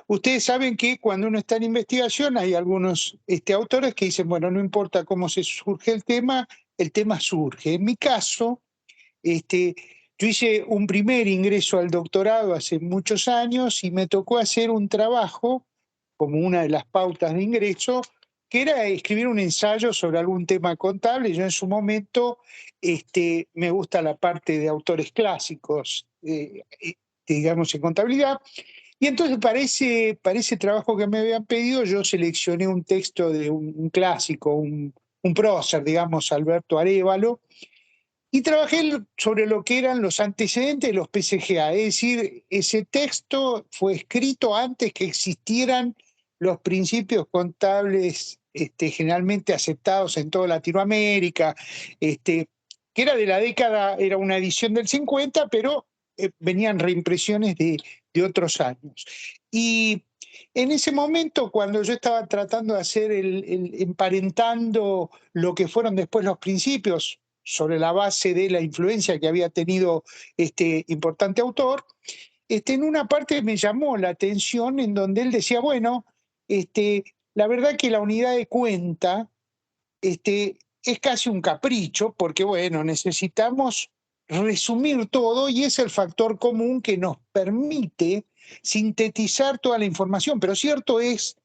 Ustedes saben que cuando uno está en investigación hay algunos autores que dicen, bueno, no importa cómo se surge el tema surge. En mi caso, este, yo hice un primer ingreso al doctorado hace muchos años y me tocó hacer un trabajo como una de las pautas de ingreso, que era escribir un ensayo sobre algún tema contable. Yo en su momento me gusta la parte de autores clásicos, digamos, en contabilidad. Y entonces para ese trabajo que me habían pedido, yo seleccioné un texto de un clásico, un prócer, digamos, Alberto Arévalo, y trabajé sobre lo que eran los antecedentes de los PCGA. Es decir, ese texto fue escrito antes que existieran los principios contables generalmente aceptados en toda Latinoamérica, que era de la década, era una edición del 50, pero venían reimpresiones de otros años. Y en ese momento, cuando yo estaba tratando de hacer emparentando lo que fueron después los principios, sobre la base de la influencia que había tenido este importante autor, en una parte me llamó la atención en donde él decía, bueno, la verdad que la unidad de cuenta es casi un capricho, porque bueno, necesitamos resumir todo y es el factor común que nos permite sintetizar toda la información, pero cierto es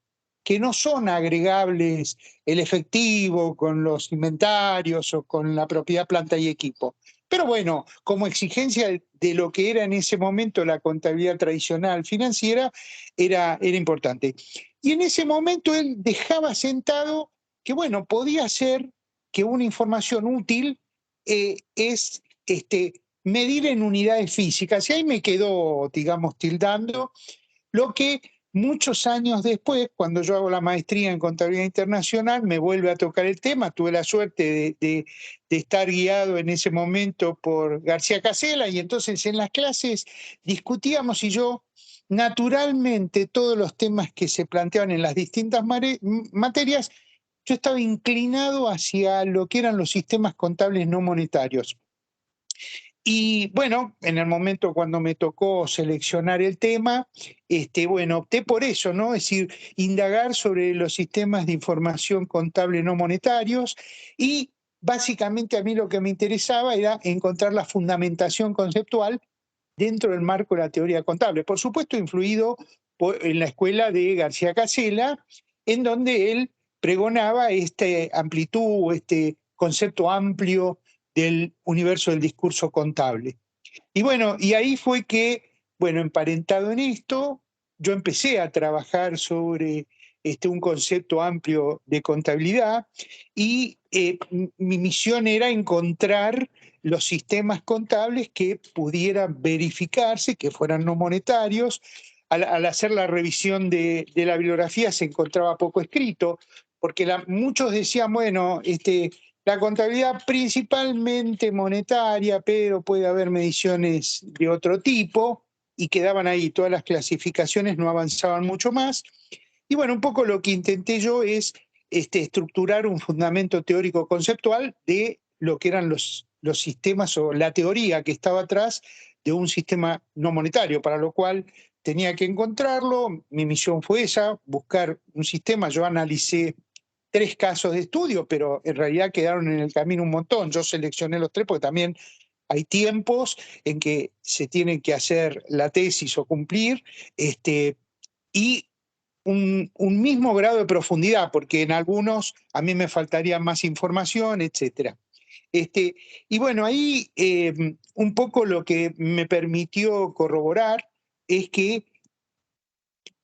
que no son agregables el efectivo con los inventarios o con la propiedad, planta y equipo. Pero bueno, como exigencia de lo que era en ese momento la contabilidad tradicional financiera, era importante. Y en ese momento él dejaba sentado que, bueno, podía ser que una información útil es medir en unidades físicas. Y ahí me quedó, digamos, tildando lo que muchos años después, cuando yo hago la maestría en contabilidad internacional, me vuelve a tocar el tema. Tuve la suerte de estar guiado en ese momento por García Casella y entonces en las clases discutíamos y yo, naturalmente, todos los temas que se planteaban en las distintas materias, yo estaba inclinado hacia lo que eran los sistemas contables no monetarios. Y bueno, en el momento cuando me tocó seleccionar el tema, bueno, opté por eso, ¿no? Es decir, indagar sobre los sistemas de información contable no monetarios y básicamente a mí lo que me interesaba era encontrar la fundamentación conceptual dentro del marco de la teoría contable. Por supuesto, influido en la escuela de García Casella, en donde él pregonaba esta amplitud, este concepto amplio del universo del discurso contable. Y bueno, y ahí fue que, bueno, emparentado en esto, yo empecé a trabajar sobre un concepto amplio de contabilidad y mi misión era encontrar los sistemas contables que pudieran verificarse, que fueran no monetarios. Al hacer la revisión de la bibliografía se encontraba poco escrito, porque muchos decían, bueno, la contabilidad principalmente monetaria, pero puede haber mediciones de otro tipo, y quedaban ahí, todas las clasificaciones no avanzaban mucho más. Y bueno, un poco lo que intenté yo es estructurar un fundamento teórico conceptual de lo que eran los sistemas o la teoría que estaba atrás de un sistema no monetario, para lo cual tenía que encontrarlo. Mi misión fue esa, buscar un sistema. Yo analicé 3 casos de estudio, pero en realidad quedaron en el camino un montón. Yo seleccioné los 3 porque también hay tiempos en que se tiene que hacer la tesis o cumplir, y un mismo grado de profundidad, porque en algunos a mí me faltaría más información, etcétera. Y bueno, ahí un poco lo que me permitió corroborar es que,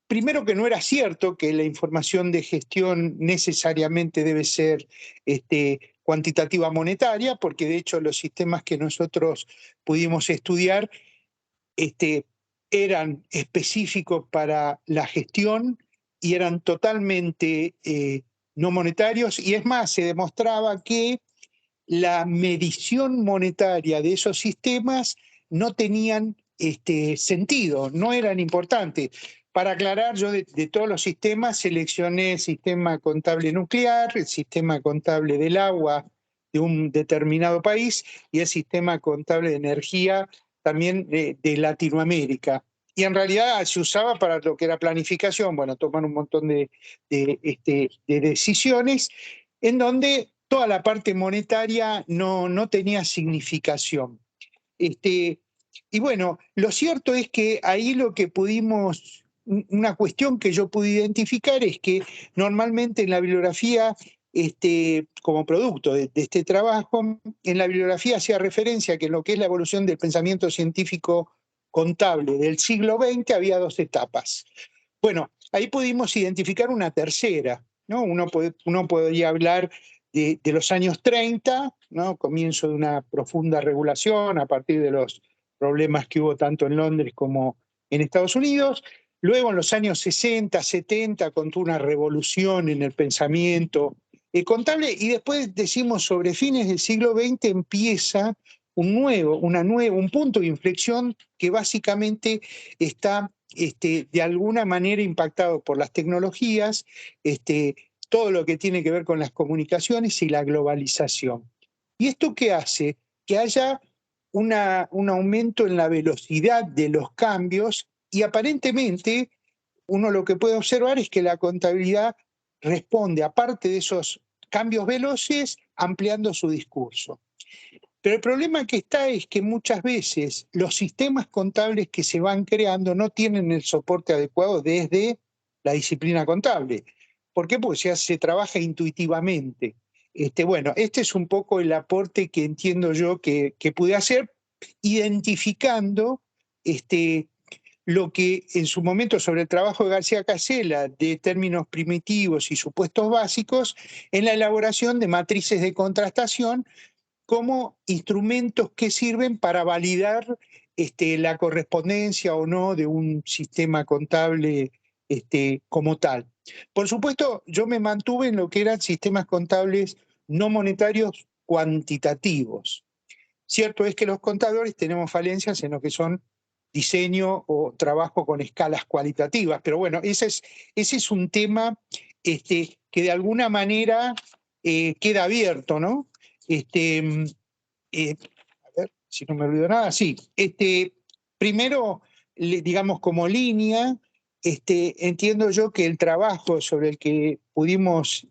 primero, que no era cierto que la información de gestión necesariamente debe ser cuantitativa monetaria, porque de hecho los sistemas que nosotros pudimos estudiar este, eran específicos para la gestión y eran totalmente no monetarios. Y es más, se demostraba que la medición monetaria de esos sistemas no tenían sentido, no eran importantes. Para aclarar, yo de todos los sistemas seleccioné el sistema contable nuclear, el sistema contable del agua de un determinado país y el sistema contable de energía también de Latinoamérica. y en realidad se usaba para lo que era planificación, bueno, toman un montón de decisiones, en donde toda la parte monetaria no tenía significación. Este, y bueno, lo cierto es que ahí lo que pudimos, una cuestión que yo pude identificar es que normalmente en la bibliografía, como producto de este trabajo, en la bibliografía hacía referencia a que en lo que es la evolución del pensamiento científico contable del siglo XX había dos etapas. Bueno, ahí pudimos identificar una tercera, ¿no? Uno podría hablar de los años 30, ¿no? Comienzo de una profunda regulación a partir de los problemas que hubo tanto en Londres como en Estados Unidos. Luego en los años 60, 70, con toda una revolución en el pensamiento contable, y después decimos sobre fines del siglo XX empieza un punto de inflexión que básicamente está de alguna manera impactado por las tecnologías, todo lo que tiene que ver con las comunicaciones y la globalización. ¿Y esto qué hace? Que haya un aumento en la velocidad de los cambios y aparentemente uno lo que puede observar es que la contabilidad responde, aparte de esos cambios veloces, ampliando su discurso. Pero el problema que está es que muchas veces los sistemas contables que se van creando no tienen el soporte adecuado desde la disciplina contable. ¿Por qué? Porque se trabaja intuitivamente. Bueno, este es un poco el aporte que entiendo yo que pude hacer, identificando lo que en su momento sobre el trabajo de García Casella de términos primitivos y supuestos básicos en la elaboración de matrices de contrastación como instrumentos que sirven para validar la correspondencia o no de un sistema contable como tal. Por supuesto, yo me mantuve en lo que eran sistemas contables no monetarios cuantitativos. Cierto es que los contadores tenemos falencias en lo que son diseño o trabajo con escalas cualitativas, pero bueno, ese es un tema que de alguna manera queda abierto, ¿no? A ver si no me olvido nada, sí. Primero, digamos, como línea, entiendo yo que el trabajo sobre el que pudimos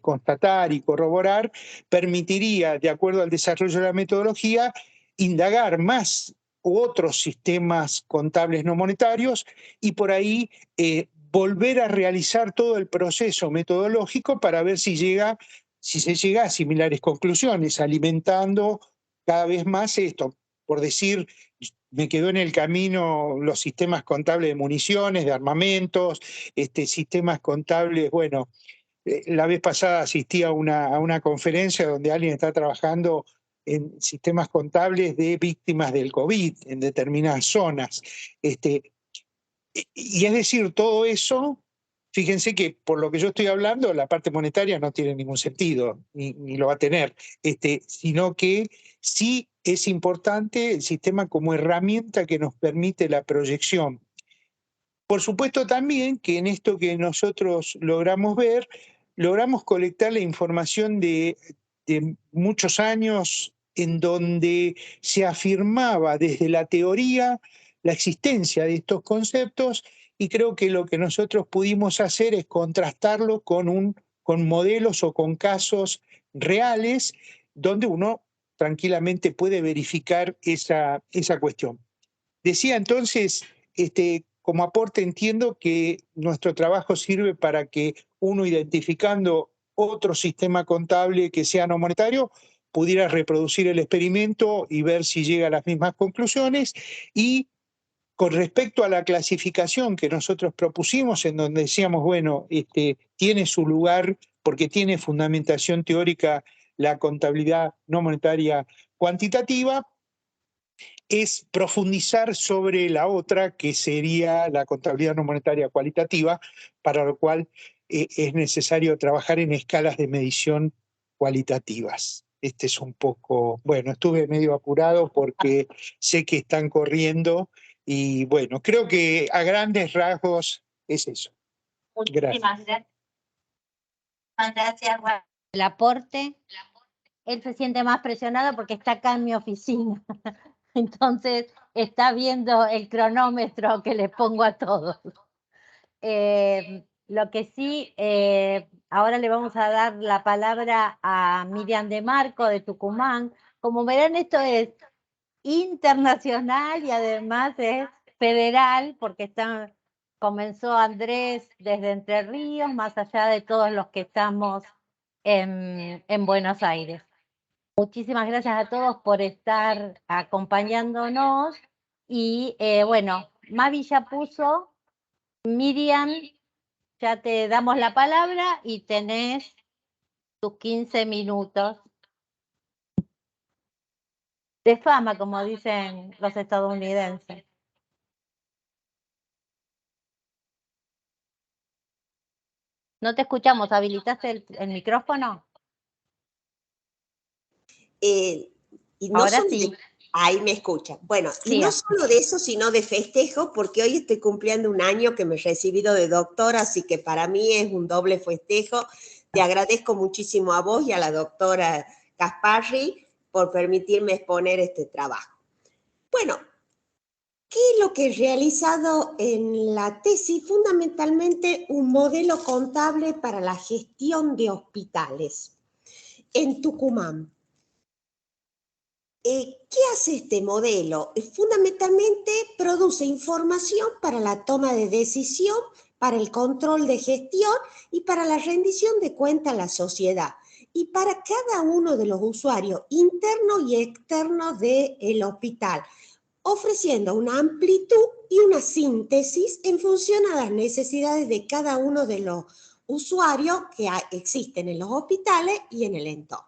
constatar y corroborar permitiría, de acuerdo al desarrollo de la metodología, indagar más otros sistemas contables no monetarios y por ahí volver a realizar todo el proceso metodológico para ver si se llega a similares conclusiones, alimentando cada vez más esto. Por decir, me quedó en el camino los sistemas contables de municiones, de armamentos, sistemas contables, bueno, la vez pasada asistí a una conferencia donde alguien está trabajando en sistemas contables de víctimas del COVID en determinadas zonas. Y es decir, todo eso, fíjense que por lo que yo estoy hablando, la parte monetaria no tiene ningún sentido, ni lo va a tener, sino que sí es importante el sistema como herramienta que nos permite la proyección. Por supuesto también que en esto que nosotros logramos ver, logramos colectar la información de muchos años en donde se afirmaba desde la teoría la existencia de estos conceptos y creo que lo que nosotros pudimos hacer es contrastarlo con modelos o con casos reales donde uno tranquilamente puede verificar esa cuestión. Decía entonces, como aporte entiendo que nuestro trabajo sirve para que uno, identificando otro sistema contable que sea no monetario, pudiera reproducir el experimento y ver si llega a las mismas conclusiones. Y con respecto a la clasificación que nosotros propusimos, en donde decíamos, bueno, tiene su lugar porque tiene fundamentación teórica la contabilidad no monetaria cuantitativa, es profundizar sobre la otra, que sería la contabilidad no monetaria cualitativa, para lo cual es necesario trabajar en escalas de medición cualitativas. Este es un poco, bueno, estuve medio apurado porque sé que están corriendo y bueno, creo que a grandes rasgos es eso. Muchísimas gracias, Juan. El aporte. Él se siente más presionado porque está acá en mi oficina. Entonces está viendo el cronómetro que le pongo a todos. Lo que sí, ahora le vamos a dar la palabra a Miriam de Marco de Tucumán. Como verán, esto es internacional y además es federal, porque comenzó Andrés desde Entre Ríos, más allá de todos los que estamos en Buenos Aires. Muchísimas gracias a todos por estar acompañándonos y bueno, Mavi ya puso, Miriam, ya te damos la palabra y tenés tus 15 minutos de fama, como dicen los estadounidenses. No te escuchamos, ¿habilitaste el micrófono? Y no Ahora solo sí. ahí me escuchan. Bueno, y Sí. no solo de eso, sino de festejo, porque hoy estoy cumpliendo un año que me he recibido de doctora, así que para mí es un doble festejo. Te agradezco muchísimo a vos y a la doctora Gasparri por permitirme exponer este trabajo. Bueno, ¿qué es lo que he realizado en la tesis? Fundamentalmente un modelo contable para la gestión de hospitales en Tucumán. ¿Qué hace este modelo? Fundamentalmente produce información para la toma de decisión, para el control de gestión y para la rendición de cuenta a la sociedad y para cada uno de los usuarios internos y externos del hospital, ofreciendo una amplitud y una síntesis en función a las necesidades de cada uno de los usuarios que existen en los hospitales y en el entorno.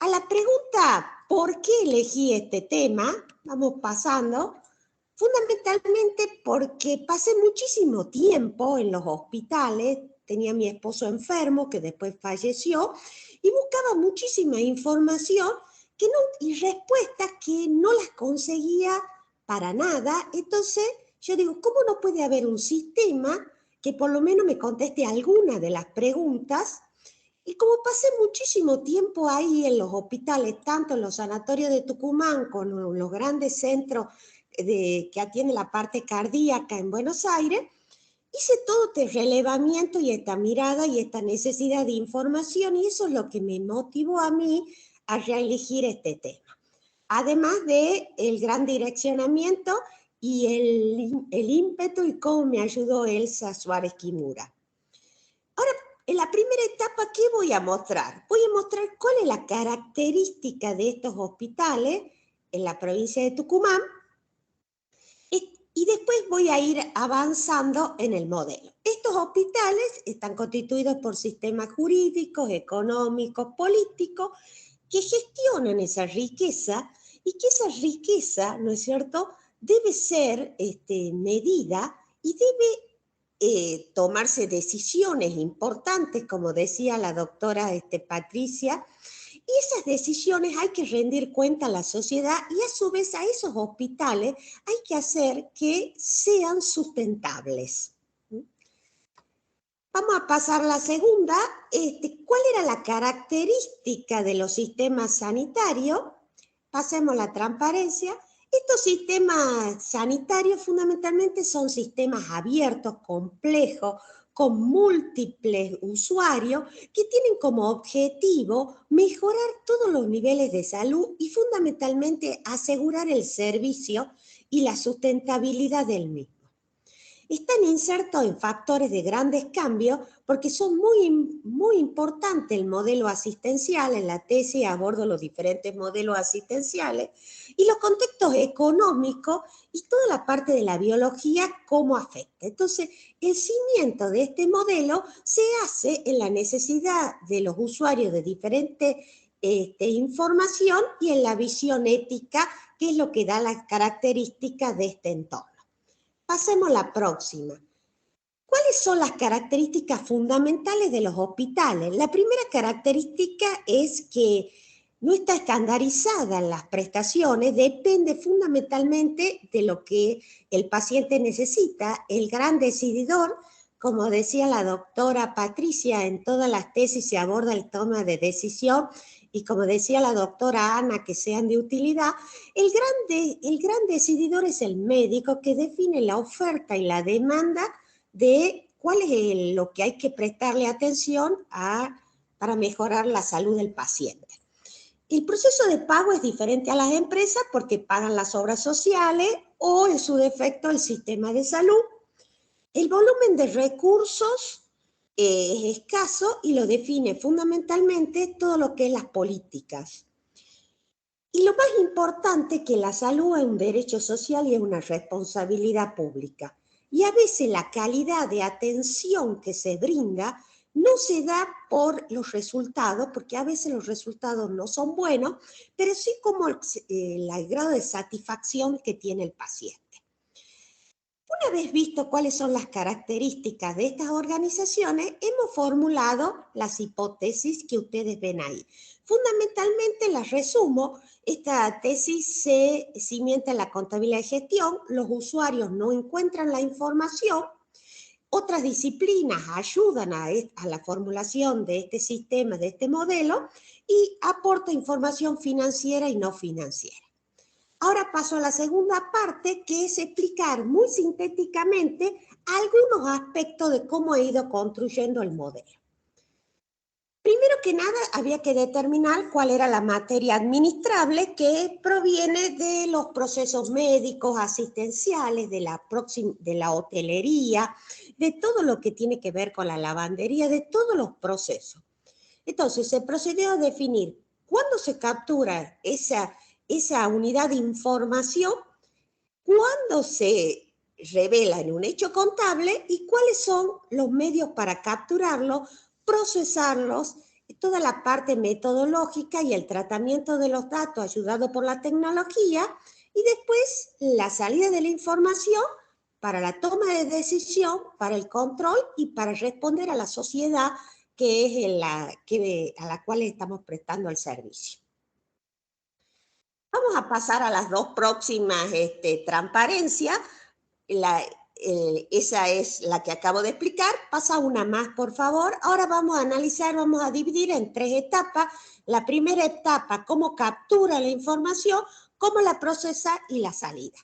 A la pregunta, ¿por qué elegí este tema? Vamos pasando. Fundamentalmente porque pasé muchísimo tiempo en los hospitales, tenía a mi esposo enfermo que después falleció y buscaba muchísima información y respuestas que no las conseguía para nada. Entonces yo digo, ¿cómo no puede haber un sistema que por lo menos me conteste alguna de las preguntas? Y como pasé muchísimo tiempo ahí en los hospitales, tanto en los sanatorios de Tucumán como en los grandes centros que atienden la parte cardíaca en Buenos Aires, hice todo este relevamiento y esta mirada y esta necesidad de información, y eso es lo que me motivó a mí a reelegir este tema. Además del gran direccionamiento y el ímpetu y cómo me ayudó Elsa Suárez Kimura. Ahora, en la primera etapa, ¿qué voy a mostrar? Voy a mostrar cuál es la característica de estos hospitales en la provincia de Tucumán y después voy a ir avanzando en el modelo. Estos hospitales están constituidos por sistemas jurídicos, económicos, políticos, que gestionan esa riqueza y que esa riqueza, ¿no es cierto?, debe ser medida y debe tomarse decisiones importantes, como decía la doctora Patricia, y esas decisiones hay que rendir cuenta a la sociedad y a su vez a esos hospitales hay que hacer que sean sustentables. Vamos a pasar a la segunda. ¿Cuál era la característica de los sistemas sanitarios? Pasemos a la transparencia. Estos sistemas sanitarios fundamentalmente son sistemas abiertos, complejos, con múltiples usuarios que tienen como objetivo mejorar todos los niveles de salud y fundamentalmente asegurar el servicio y la sustentabilidad del mismo. Están insertos en factores de grandes cambios porque son muy importantes el modelo asistencial. En la tesis abordo los diferentes modelos asistenciales y los contextos económicos y toda la parte de la biología, cómo afecta. Entonces, el cimiento de este modelo se hace en la necesidad de los usuarios de diferente información y en la visión ética, que es lo que da las características de este entorno. Pasemos a la próxima. ¿Cuáles son las características fundamentales de los hospitales? La primera característica es que no está estandarizada en las prestaciones, depende fundamentalmente de lo que el paciente necesita. El gran decididor como decía la doctora Patricia, en todas las tesis se aborda el toma de decisión, y como decía la doctora Ana, que sean de utilidad. El gran decididor es el médico, que define la oferta y la demanda de cuál es lo que hay que prestarle atención para mejorar la salud del paciente. El proceso de pago es diferente a las empresas porque pagan las obras sociales o, en su defecto, el sistema de salud. El volumen de recursos es escaso y lo define fundamentalmente todo lo que es las políticas. Y lo más importante es que la salud es un derecho social y es una responsabilidad pública. Y a veces la calidad de atención que se brinda no se da por los resultados, porque a veces los resultados no son buenos, pero sí como el grado de satisfacción que tiene el paciente. Una vez visto cuáles son las características de estas organizaciones, hemos formulado las hipótesis que ustedes ven ahí. Fundamentalmente las resumo. Esta tesis se cimienta en la contabilidad de gestión. Los usuarios no encuentran la información. Otras disciplinas ayudan a la formulación de este sistema, de este modelo, y aporta información financiera y no financiera. Ahora paso a la segunda parte, que es explicar muy sintéticamente algunos aspectos de cómo he ido construyendo el modelo. Primero que nada, había que determinar cuál era la materia administrable que proviene de los procesos médicos, asistenciales, de la hotelería, de todo lo que tiene que ver con la lavandería, de todos los procesos. Entonces, se procedió a definir cuándo se captura esa unidad de información, cuándo se revela en un hecho contable y cuáles son los medios para capturarlo, procesarlos, toda la parte metodológica y el tratamiento de los datos ayudado por la tecnología, y después la salida de la información para la toma de decisión, para el control y para responder a la sociedad que es a la cual estamos prestando el servicio. Vamos a pasar a las dos próximas transparencias. Esa es la que acabo de explicar. Pasa una más, por favor. Ahora vamos a analizar, vamos a dividir en tres etapas. La primera etapa, cómo captura la información, cómo la procesa y la salida.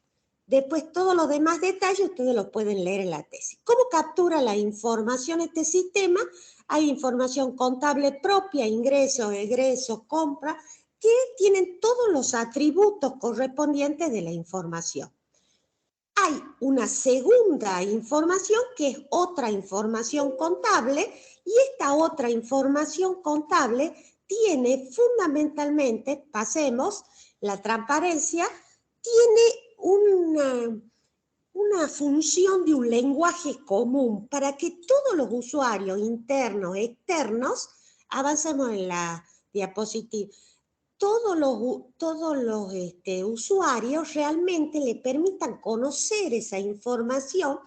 Después, todos los demás detalles ustedes los pueden leer en la tesis. ¿Cómo captura la información este sistema? Hay información contable propia, ingresos, egresos, compras, que tienen todos los atributos correspondientes de la información. Hay una segunda información que es otra información contable, y esta otra información contable tiene fundamentalmente, pasemos, la transparencia, tiene una función de un lenguaje común para que todos los usuarios internos, externos, avancemos en la diapositiva, todos los usuarios realmente le permitan conocer esa información,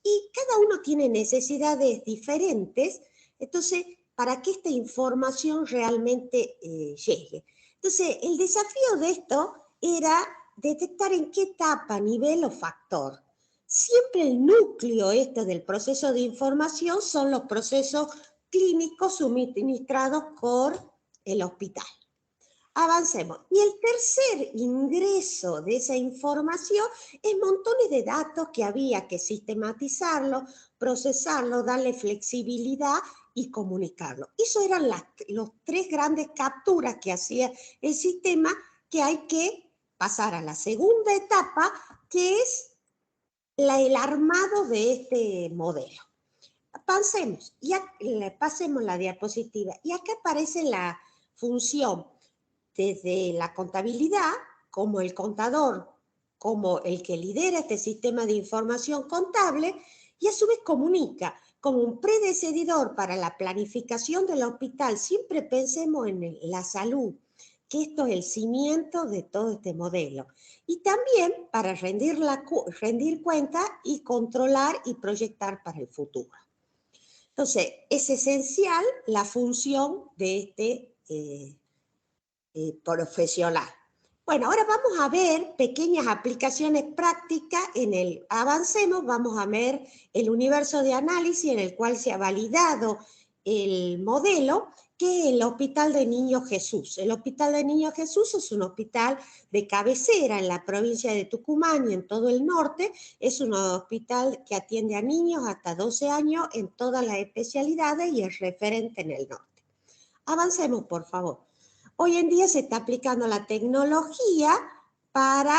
y cada uno tiene necesidades diferentes, entonces, para que esta información realmente llegue. Entonces, el desafío de esto era detectar en qué etapa, nivel o factor. Siempre el núcleo del proceso de información son los procesos clínicos suministrados por el hospital. Avancemos. Y el tercer ingreso de esa información es montones de datos que había que sistematizarlo, procesarlo, darle flexibilidad y comunicarlo. Eso eran los tres grandes capturas que hacía el sistema, que hay que pasar a la segunda etapa, que es el armado de este modelo. Pasemos la diapositiva. Y acá aparece la función desde la contabilidad, como el contador, como el que lidera este sistema de información contable, y a su vez comunica como un predecedidor para la planificación del hospital. Siempre pensemos en la salud, que esto es el cimiento de todo este modelo. Y también para rendir cuenta y controlar y proyectar para el futuro. Entonces, es esencial la función de este profesional. Bueno, ahora vamos a ver pequeñas aplicaciones prácticas en el Avancemos, vamos a ver el universo de análisis en el cual se ha validado el modelo, que es el Hospital de Niños Jesús. El Hospital de Niños Jesús es un hospital de cabecera en la provincia de Tucumán y en todo el norte. Es un hospital que atiende a niños hasta 12 años en todas las especialidades y es referente en el norte. Avancemos, por favor. Hoy en día se está aplicando la tecnología para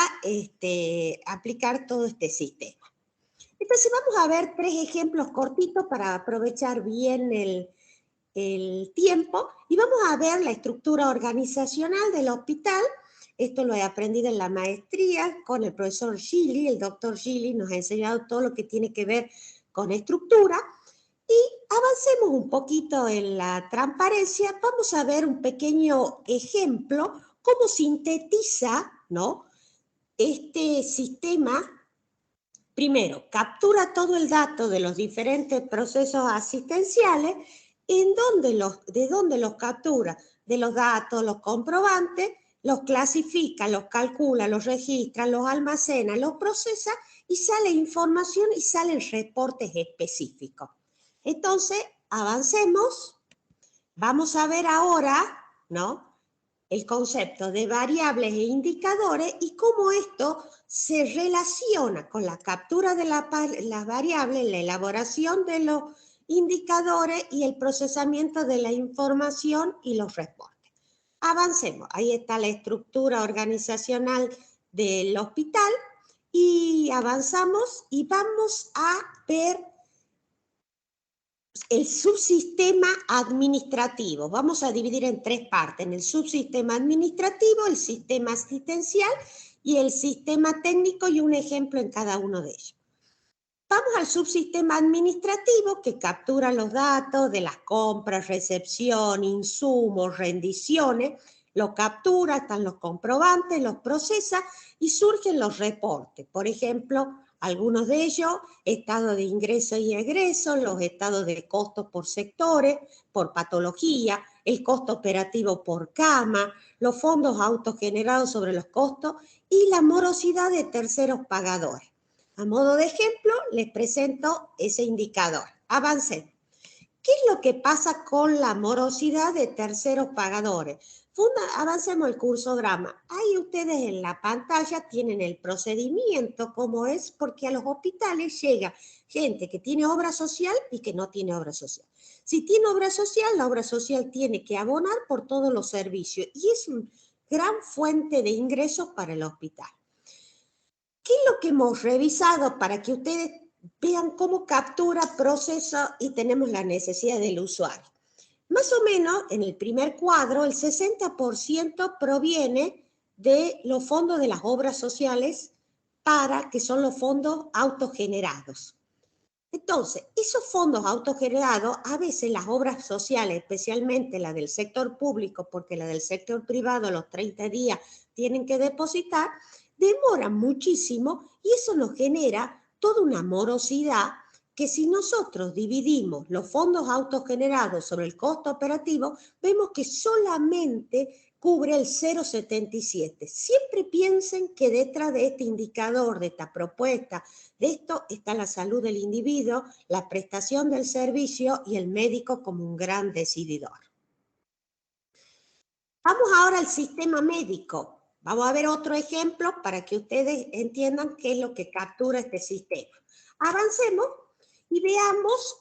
aplicar todo este sistema. Entonces vamos a ver 3 ejemplos cortitos para aprovechar bien el tiempo y vamos a ver la estructura organizacional del hospital. Esto lo he aprendido en la maestría con el profesor Gili. El doctor Gili nos ha enseñado todo lo que tiene que ver con estructura. Y avancemos un poquito en la transparencia. Vamos a ver un pequeño ejemplo, cómo sintetiza, ¿no?, este sistema. Primero, captura todo el dato de los diferentes procesos asistenciales, de dónde los captura, de los datos, los comprobantes, los clasifica, los calcula, los registra, los almacena, los procesa y sale información y salen reportes específicos. Entonces, avancemos. Vamos a ver ahora, ¿no?, el concepto de variables e indicadores y cómo esto se relaciona con la captura de las variables, la elaboración de los indicadores y el procesamiento de la información y los reportes. Avancemos. Ahí está la estructura organizacional del hospital y avanzamos y vamos a ver el subsistema administrativo. Vamos a dividir en 3 partes, en el subsistema administrativo, el sistema asistencial y el sistema técnico, y un ejemplo en cada uno de ellos. Vamos al subsistema administrativo, que captura los datos de las compras, recepción, insumos, rendiciones, lo captura, están los comprobantes, los procesa y surgen los reportes. Por ejemplo, algunos de ellos, estado de ingreso y egreso, los estados de costos por sectores, por patología, el costo operativo por cama, los fondos autogenerados sobre los costos y la morosidad de terceros pagadores. A modo de ejemplo, les presento ese indicador. Avancemos. ¿Qué es lo que pasa con la morosidad de terceros pagadores? Avancemos el cursograma. Ahí ustedes en la pantalla tienen el procedimiento, cómo es, porque a los hospitales llega gente que tiene obra social y que no tiene obra social. Si tiene obra social, la obra social tiene que abonar por todos los servicios y es una gran fuente de ingresos para el hospital. ¿Qué es lo que hemos revisado para que ustedes vean cómo captura, procesa y tenemos la necesidad del usuario? Más o menos, en el primer cuadro, el 60% proviene de los fondos de las obras sociales, que son los fondos autogenerados. Entonces, esos fondos autogenerados, a veces las obras sociales, especialmente la del sector público, porque la del sector privado a los 30 días tienen que depositar, demoran muchísimo y eso nos genera toda una morosidad que si nosotros dividimos los fondos autogenerados sobre el costo operativo, vemos que solamente cubre el 0,77. Siempre piensen que detrás de este indicador, de esta propuesta, de esto está la salud del individuo, la prestación del servicio y el médico como un gran decididor. Vamos ahora al sistema médico. Vamos a ver otro ejemplo para que ustedes entiendan qué es lo que captura este sistema. Avancemos y veamos,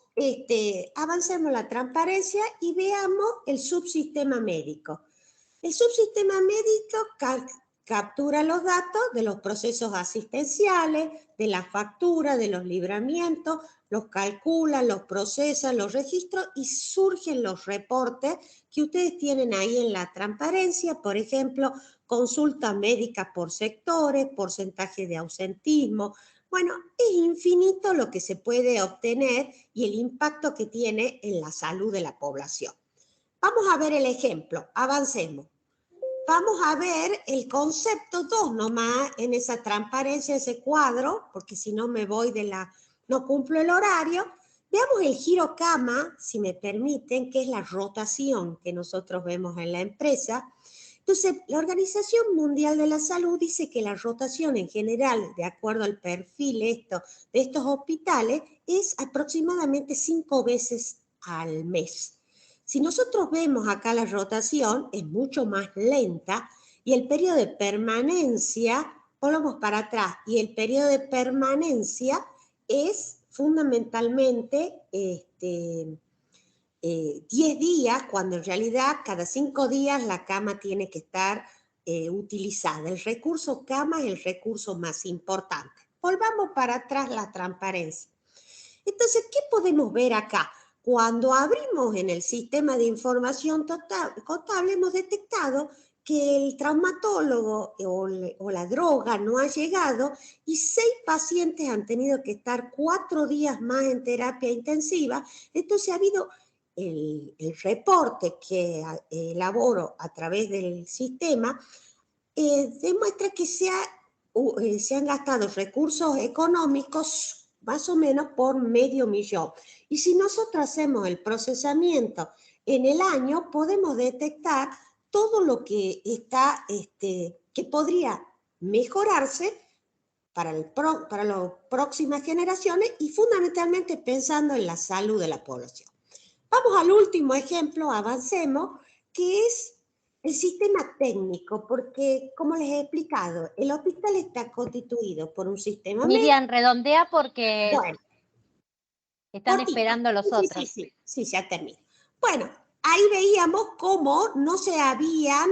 avancemos la transparencia y veamos el subsistema médico. El subsistema médico captura los datos de los procesos asistenciales, de la factura, de los libramientos, los calcula, los procesa, los registra y surgen los reportes que ustedes tienen ahí en la transparencia. Por ejemplo, consulta médica por sectores, porcentaje de ausentismo. Bueno, es infinito lo que se puede obtener y el impacto que tiene en la salud de la población. Vamos a ver el ejemplo, avancemos. Vamos a ver el concepto 2 nomás en esa transparencia, ese cuadro, porque si no me voy no cumplo el horario. Veamos el girocama, si me permiten, que es la rotación que nosotros vemos en la empresa, Entonces, la Organización Mundial de la Salud dice que la rotación en general, de acuerdo al perfil de estos hospitales, es aproximadamente 5 veces al mes. Si nosotros vemos acá la rotación, es mucho más lenta y el periodo de permanencia, volvamos para atrás, y el periodo de permanencia es fundamentalmente 10 días, cuando en realidad cada 5 días la cama tiene que estar utilizada. El recurso cama es el recurso más importante. Volvamos para atrás la transparencia. Entonces, ¿qué podemos ver acá? Cuando abrimos en el sistema de información contable, hemos detectado que el traumatólogo o la droga no ha llegado y 6 pacientes han tenido que estar 4 días más en terapia intensiva. Entonces ha habido el reporte que elaboro a través del sistema, demuestra que se han gastado recursos económicos más o menos por $500,000. Y si nosotros hacemos el procesamiento en el año, podemos detectar todo lo que está, que podría mejorarse para las próximas generaciones y fundamentalmente pensando en la salud de la población. Vamos al último ejemplo, avancemos, que es el sistema técnico, porque como les he explicado, el hospital está constituido por un sistema médico. Miriam, redondea porque Bueno, están cortito. esperando los otros. Sí, ya termino. Bueno, ahí veíamos cómo no se habían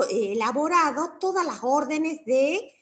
elaborado todas las órdenes de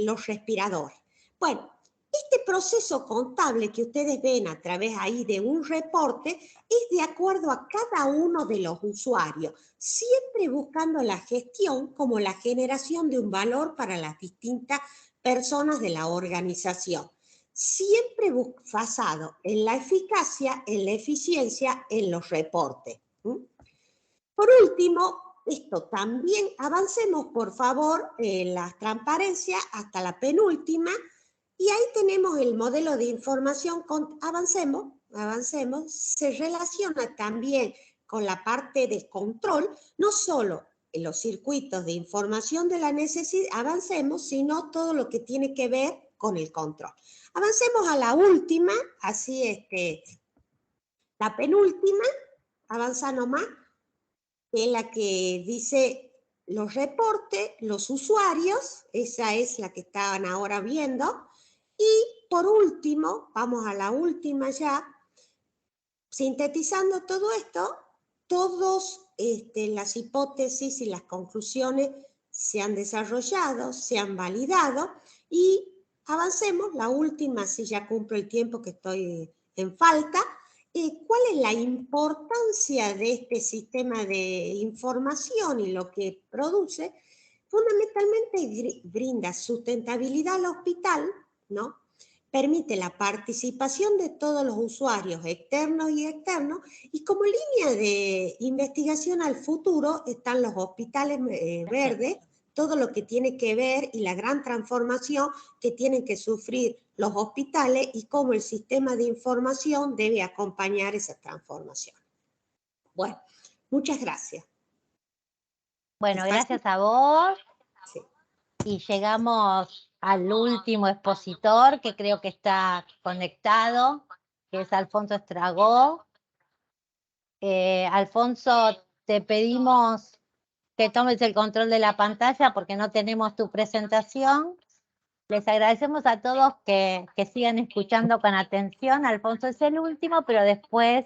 los respiradores. Bueno, este proceso contable que ustedes ven a través ahí de un reporte es de acuerdo a cada uno de los usuarios, siempre buscando la gestión como la generación de un valor para las distintas personas de la organización. Siempre basado en la eficacia, en la eficiencia, en los reportes. Por último, esto también, avancemos por favor en la transparencia hasta la penúltima, y ahí tenemos el modelo de información, avancemos, se relaciona también con la parte de control, no solo en los circuitos de información de la necesidad, avancemos, sino todo lo que tiene que ver con el control. Avancemos a la última, así la penúltima, avanza nomás, que es la que dice los reportes, los usuarios, esa es la que estaban ahora viendo, y por último, vamos a la última ya, sintetizando todo esto, todas las hipótesis y las conclusiones se han desarrollado, se han validado, y avancemos, la última, si ya cumplo el tiempo que estoy en falta. ¿Cuál es la importancia de este sistema de información y lo que produce? Fundamentalmente brinda sustentabilidad al hospital, ¿no? Permite la participación de todos los usuarios externos y externos, y como línea de investigación al futuro están los hospitales verdes, todo lo que tiene que ver y la gran transformación que tienen que sufrir los hospitales y cómo el sistema de información debe acompañar esa transformación. Bueno, muchas gracias. Bueno, gracias a vos. Sí. Y llegamos al último expositor que creo que está conectado, que es Alfonso Estragó. Alfonso, te pedimos que tomes el control de la pantalla porque no tenemos tu presentación. Les agradecemos a todos que sigan escuchando con atención. Alfonso es el último, pero después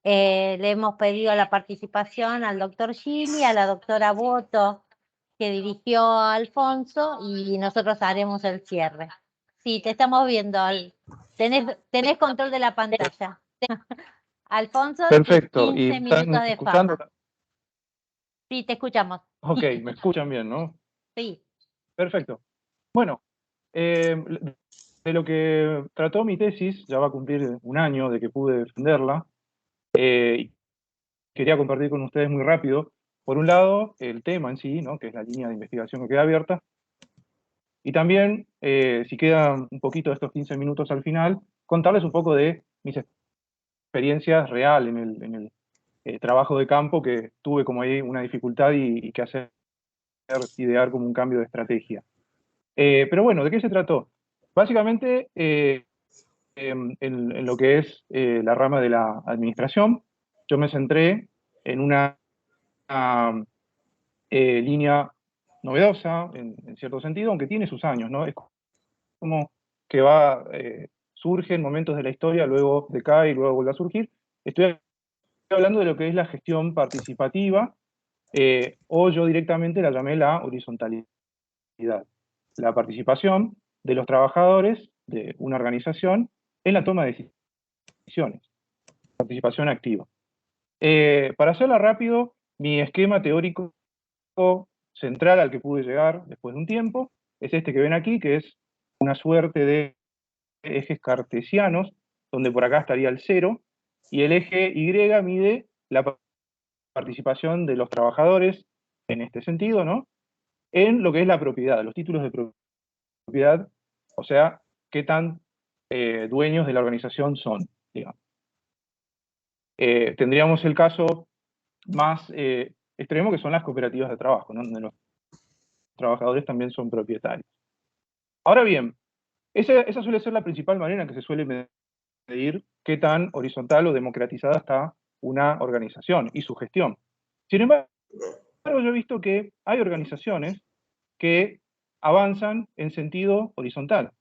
le hemos pedido la participación al doctor Gili, a la doctora Boto, que dirigió a Alfonso, y nosotros haremos el cierre. Sí, te estamos viendo. Tenés control de la pantalla. Alfonso, perfecto. 15 ¿Y minutos están de escuchando? fama. Sí, te escuchamos. Ok, me escuchan bien, ¿no? Sí. Perfecto. Bueno, de lo que trató mi tesis, ya va a cumplir un año de que pude defenderla, quería compartir con ustedes muy rápido, por un lado, el tema en sí, ¿no? Que es la línea de investigación que queda abierta, y también, si quedan un poquito de estos 15 minutos al final, contarles un poco de mis experiencias reales en trabajo de campo que tuve como ahí una dificultad y que hacer idear como un cambio de estrategia. Pero bueno, ¿de qué se trató? Básicamente, en lo que es la rama de la administración, yo me centré en una línea novedosa, en cierto sentido, aunque tiene sus años, ¿no? Es como que surge en momentos de la historia, luego decae y luego vuelve a surgir. Estoy hablando de lo que es la gestión participativa, o yo directamente la llamé la horizontalidad, la participación de los trabajadores de una organización en la toma de decisiones, participación activa. Para hacerla rápido, mi esquema teórico central al que pude llegar después de un tiempo es este que ven aquí, que es una suerte de ejes cartesianos, donde por acá estaría el 0, y el eje Y mide la participación de los trabajadores, en este sentido, ¿no?, en lo que es la propiedad, los títulos de propiedad, o sea, qué tan dueños de la organización son, digamos. Tendríamos el caso más extremo, que son las cooperativas de trabajo, ¿no?, donde los trabajadores también son propietarios. Ahora bien, esa suele ser la principal manera en que se suele medir qué tan horizontal o democratizada está una organización y su gestión. Sin embargo, yo he visto que hay organizaciones que avanzan en sentido horizontal,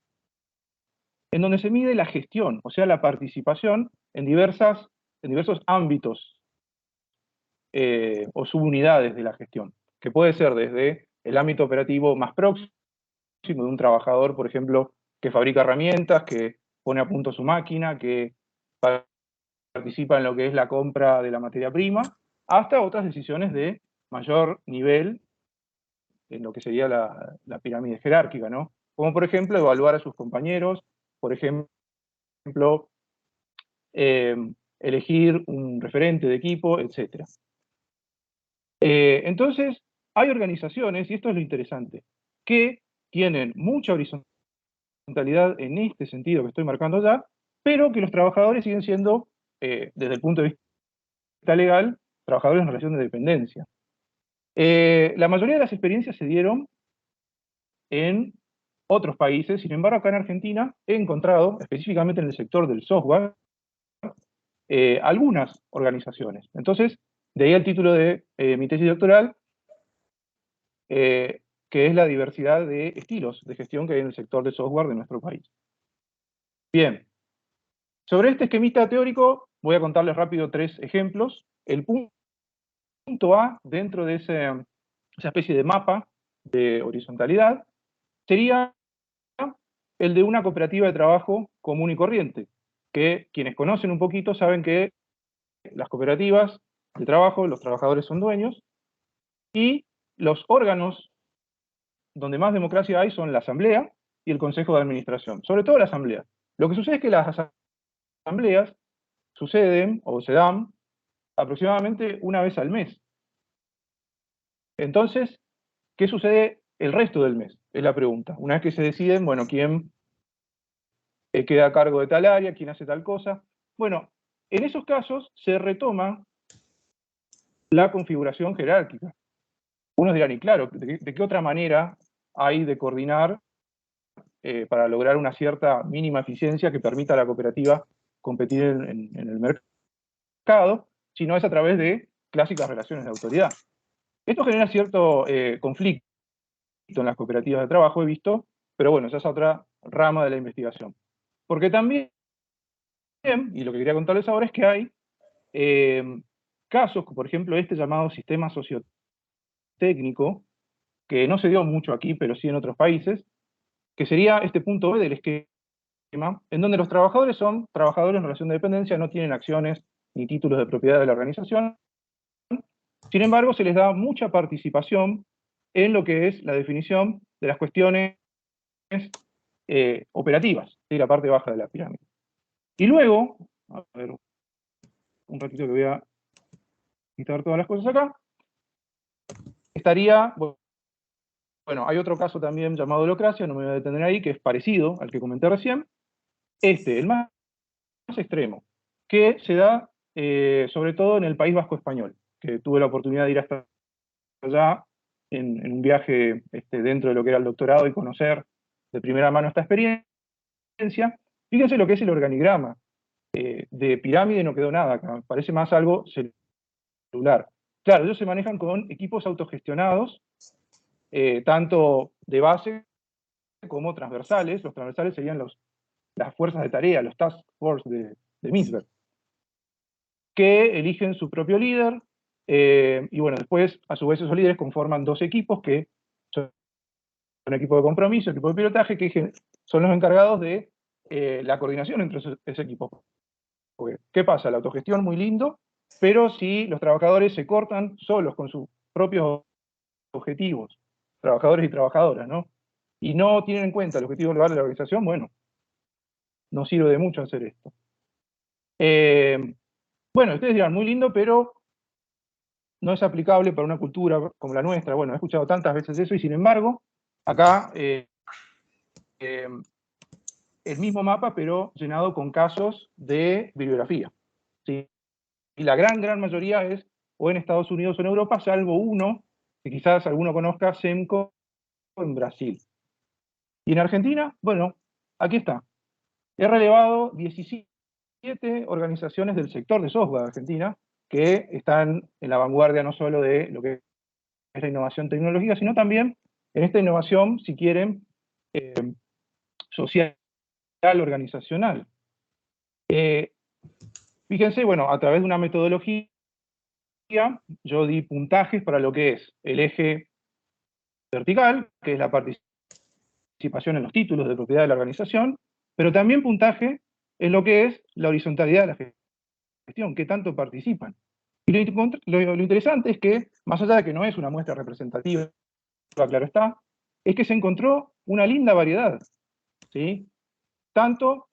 en donde se mide la gestión, o sea, la participación en diversos ámbitos o subunidades de la gestión, que puede ser desde el ámbito operativo más próximo de un trabajador, por ejemplo, que fabrica herramientas, que pone a punto su máquina, que participa en lo que es la compra de la materia prima, hasta otras decisiones de mayor nivel en lo que sería la pirámide jerárquica, ¿no? Como por ejemplo evaluar a sus compañeros, por ejemplo, elegir un referente de equipo, etc. Entonces, hay organizaciones, y esto es lo interesante, que tienen mucha horizontalidad en este sentido que estoy marcando ya, pero que los trabajadores siguen siendo, desde el punto de vista legal, trabajadores en relación de dependencia. La mayoría de las experiencias se dieron en otros países, sin embargo, acá en Argentina he encontrado, específicamente en el sector del software, algunas organizaciones. Entonces, de ahí el título de mi tesis doctoral, que es la diversidad de estilos de gestión que hay en el sector del software de nuestro país. Bien, sobre este esquemita teórico voy a contarles rápido 3 ejemplos. El punto A, dentro de esa especie de mapa de horizontalidad, sería el de una cooperativa de trabajo común y corriente, que quienes conocen un poquito saben que las cooperativas de trabajo, los trabajadores son dueños, y los órganos donde más democracia hay son la asamblea y el consejo de administración, sobre todo la asamblea. Lo que sucede es que las asambleas suceden o se dan aproximadamente una vez al mes. Entonces, ¿qué sucede el resto del mes? Es la pregunta. Una vez que se deciden, bueno, quién queda a cargo de tal área, quién hace tal cosa. Bueno, en esos casos se retoma la configuración jerárquica. Unos dirán, y claro, ¿de qué otra manera hay de coordinar para lograr una cierta mínima eficiencia que permita a la cooperativa competir en el mercado, si no es a través de clásicas relaciones de autoridad? Esto genera cierto conflicto en las cooperativas de trabajo, he visto, pero bueno, esa es otra rama de la investigación. Porque también, y lo que quería contarles ahora es que hay casos, por ejemplo, este llamado sistema sociotécnico, que no se dio mucho aquí, pero sí en otros países, que sería este punto B del esquema, en donde los trabajadores son trabajadores en relación de dependencia, no tienen acciones ni títulos de propiedad de la organización. Sin embargo, se les da mucha participación en lo que es la definición de las cuestiones operativas, de la parte baja de la pirámide. Y luego, a ver, un ratito que voy a quitar todas las cosas acá, estaría, bueno, hay otro caso también llamado holocracia, no me voy a detener ahí, que es parecido al que comenté recién. El más extremo, que se da sobre todo en el País Vasco español, que tuve la oportunidad de ir hasta allá en un viaje dentro de lo que era el doctorado y conocer de primera mano esta experiencia. Fíjense lo que es el organigrama. De pirámide no quedó nada acá, parece más algo celular. Claro, ellos se manejan con equipos autogestionados, tanto de base como transversales. Los transversales serían las fuerzas de tarea, los task force de MISBER, que eligen su propio líder, y bueno, después, a su vez, esos líderes conforman dos equipos, que son un equipo de compromiso, equipo de pilotaje, que son los encargados de la coordinación entre ese equipo. Porque, ¿qué pasa? La autogestión muy lindo, pero si los trabajadores se cortan solos con sus propios objetivos, trabajadores y trabajadoras, ¿no? Y no tienen en cuenta el objetivo global de la organización, bueno, no sirve de mucho hacer esto. Bueno, ustedes dirán, muy lindo, pero no es aplicable para una cultura como la nuestra. Bueno, he escuchado tantas veces eso, y sin embargo, acá el mismo mapa, pero llenado con casos de bibliografía, ¿sí? Y la gran mayoría es o en Estados Unidos o en Europa, salvo uno, que quizás alguno conozca, SEMCO, en Brasil. Y en Argentina, bueno, aquí está. He relevado 17 organizaciones del sector de software de Argentina que están en la vanguardia no solo de lo que es la innovación tecnológica, sino también en esta innovación, si quieren, social, organizacional. Fíjense, bueno, a través de una metodología, yo di puntajes para lo que es el eje vertical, que es la participación en los títulos de propiedad de la organización, pero también puntaje en lo que es la horizontalidad de la gestión, qué tanto participan. Y lo interesante es que, más allá de que no es una muestra representativa, claro está, es que se encontró una linda variedad, ¿sí? Tanto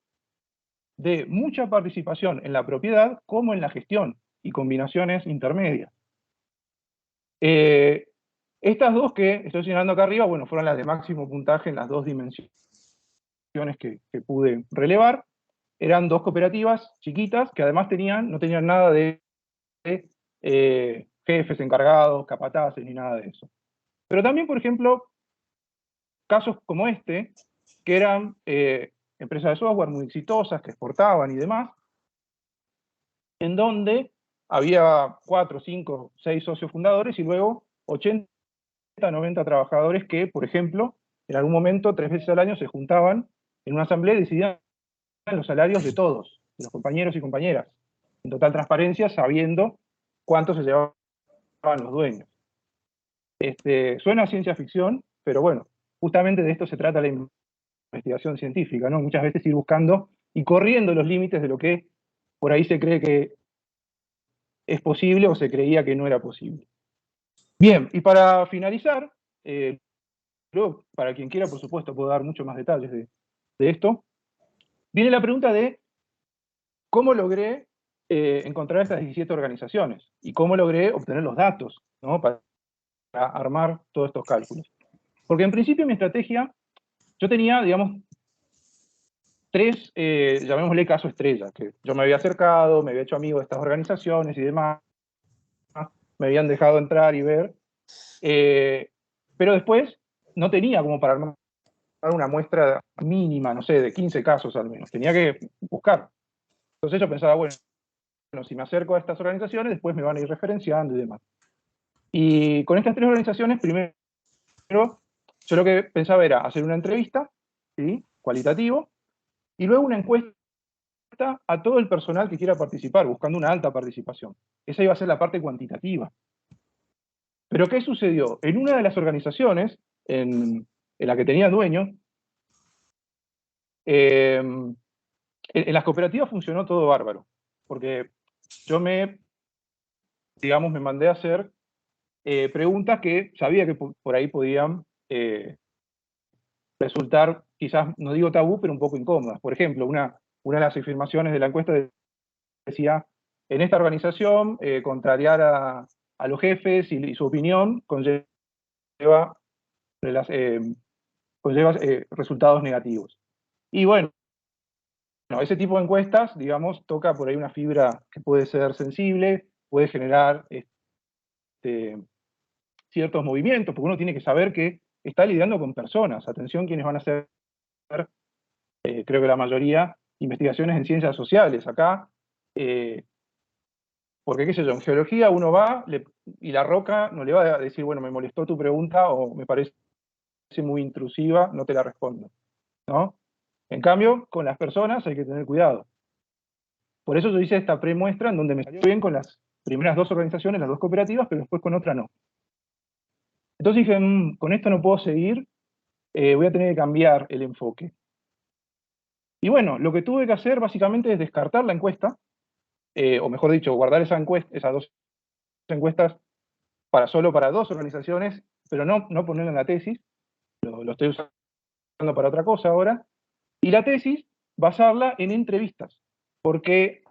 de mucha participación en la propiedad como en la gestión, y combinaciones intermedias. Estas dos que estoy señalando acá arriba, bueno, fueron las de máximo puntaje en las dos dimensiones que pude relevar. Eran dos cooperativas chiquitas que además no tenían nada de jefes encargados, capataces, ni nada de eso. Pero también, por ejemplo, casos como este, que eran empresas de software muy exitosas, que exportaban y demás, en donde había 4, 5, 6 socios fundadores y luego 80, 90 trabajadores que, por ejemplo, en algún momento, 3 veces al año, se juntaban en una asamblea y decidían los salarios de todos, de los compañeros y compañeras, en total transparencia, sabiendo cuánto se llevaban los dueños. Suena a ciencia ficción, pero bueno, justamente de esto se trata la investigación científica, ¿no? Muchas veces ir buscando y corriendo los límites de lo que por ahí se cree que es posible o se creía que no era posible. Bien, y para finalizar, luego, para quien quiera, por supuesto, puedo dar muchos más detalles de esto, viene la pregunta de cómo logré encontrar estas 17 organizaciones y cómo logré obtener los datos, ¿no? Para armar todos estos cálculos. Porque en principio mi estrategia, yo tenía, digamos, 3, llamémosle caso estrella, que yo me había acercado, me había hecho amigo de estas organizaciones y demás, me habían dejado entrar y ver, pero después no tenía como para armar una muestra mínima, no sé, de 15 casos al menos, tenía que buscar. Entonces yo pensaba, bueno, si me acerco a estas organizaciones, después me van a ir referenciando y demás. Y con estas 3 organizaciones, primero, yo lo que pensaba era hacer una entrevista, ¿sí? Cualitativo, y luego una encuesta a todo el personal que quiera participar, buscando una alta participación. Esa iba a ser la parte cuantitativa. Pero ¿qué sucedió? En una de las organizaciones, en la que tenía dueño, en las cooperativas funcionó todo bárbaro, porque yo me mandé a hacer preguntas que sabía que por ahí podían resultar, quizás, no digo tabú, pero un poco incómodas. Por ejemplo, una de las afirmaciones de la encuesta decía, en esta organización, contrariar a los jefes y su opinión conlleva resultados negativos. Y bueno, ese tipo de encuestas, digamos, toca por ahí una fibra que puede ser sensible, puede generar ciertos movimientos, porque uno tiene que saber que está lidiando con personas. Atención quienes van a hacer, creo que la mayoría, investigaciones en ciencias sociales. Acá, porque qué sé yo, en geología uno va y la roca no le va a decir, bueno, me molestó tu pregunta o me parece muy intrusiva, no te la respondo, ¿no? En cambio, con las personas hay que tener cuidado. Por eso yo hice esta premuestra en donde me salió bien con las primeras 2 organizaciones, las 2 cooperativas, pero después con otra no. Entonces dije, con esto no puedo seguir, voy a tener que cambiar el enfoque. Y bueno, lo que tuve que hacer básicamente es descartar la encuesta, o mejor dicho, guardar esas 2 encuestas solo para 2 organizaciones, pero no ponerla en la tesis, lo estoy usando para otra cosa ahora, y la tesis basarla en entrevistas, porque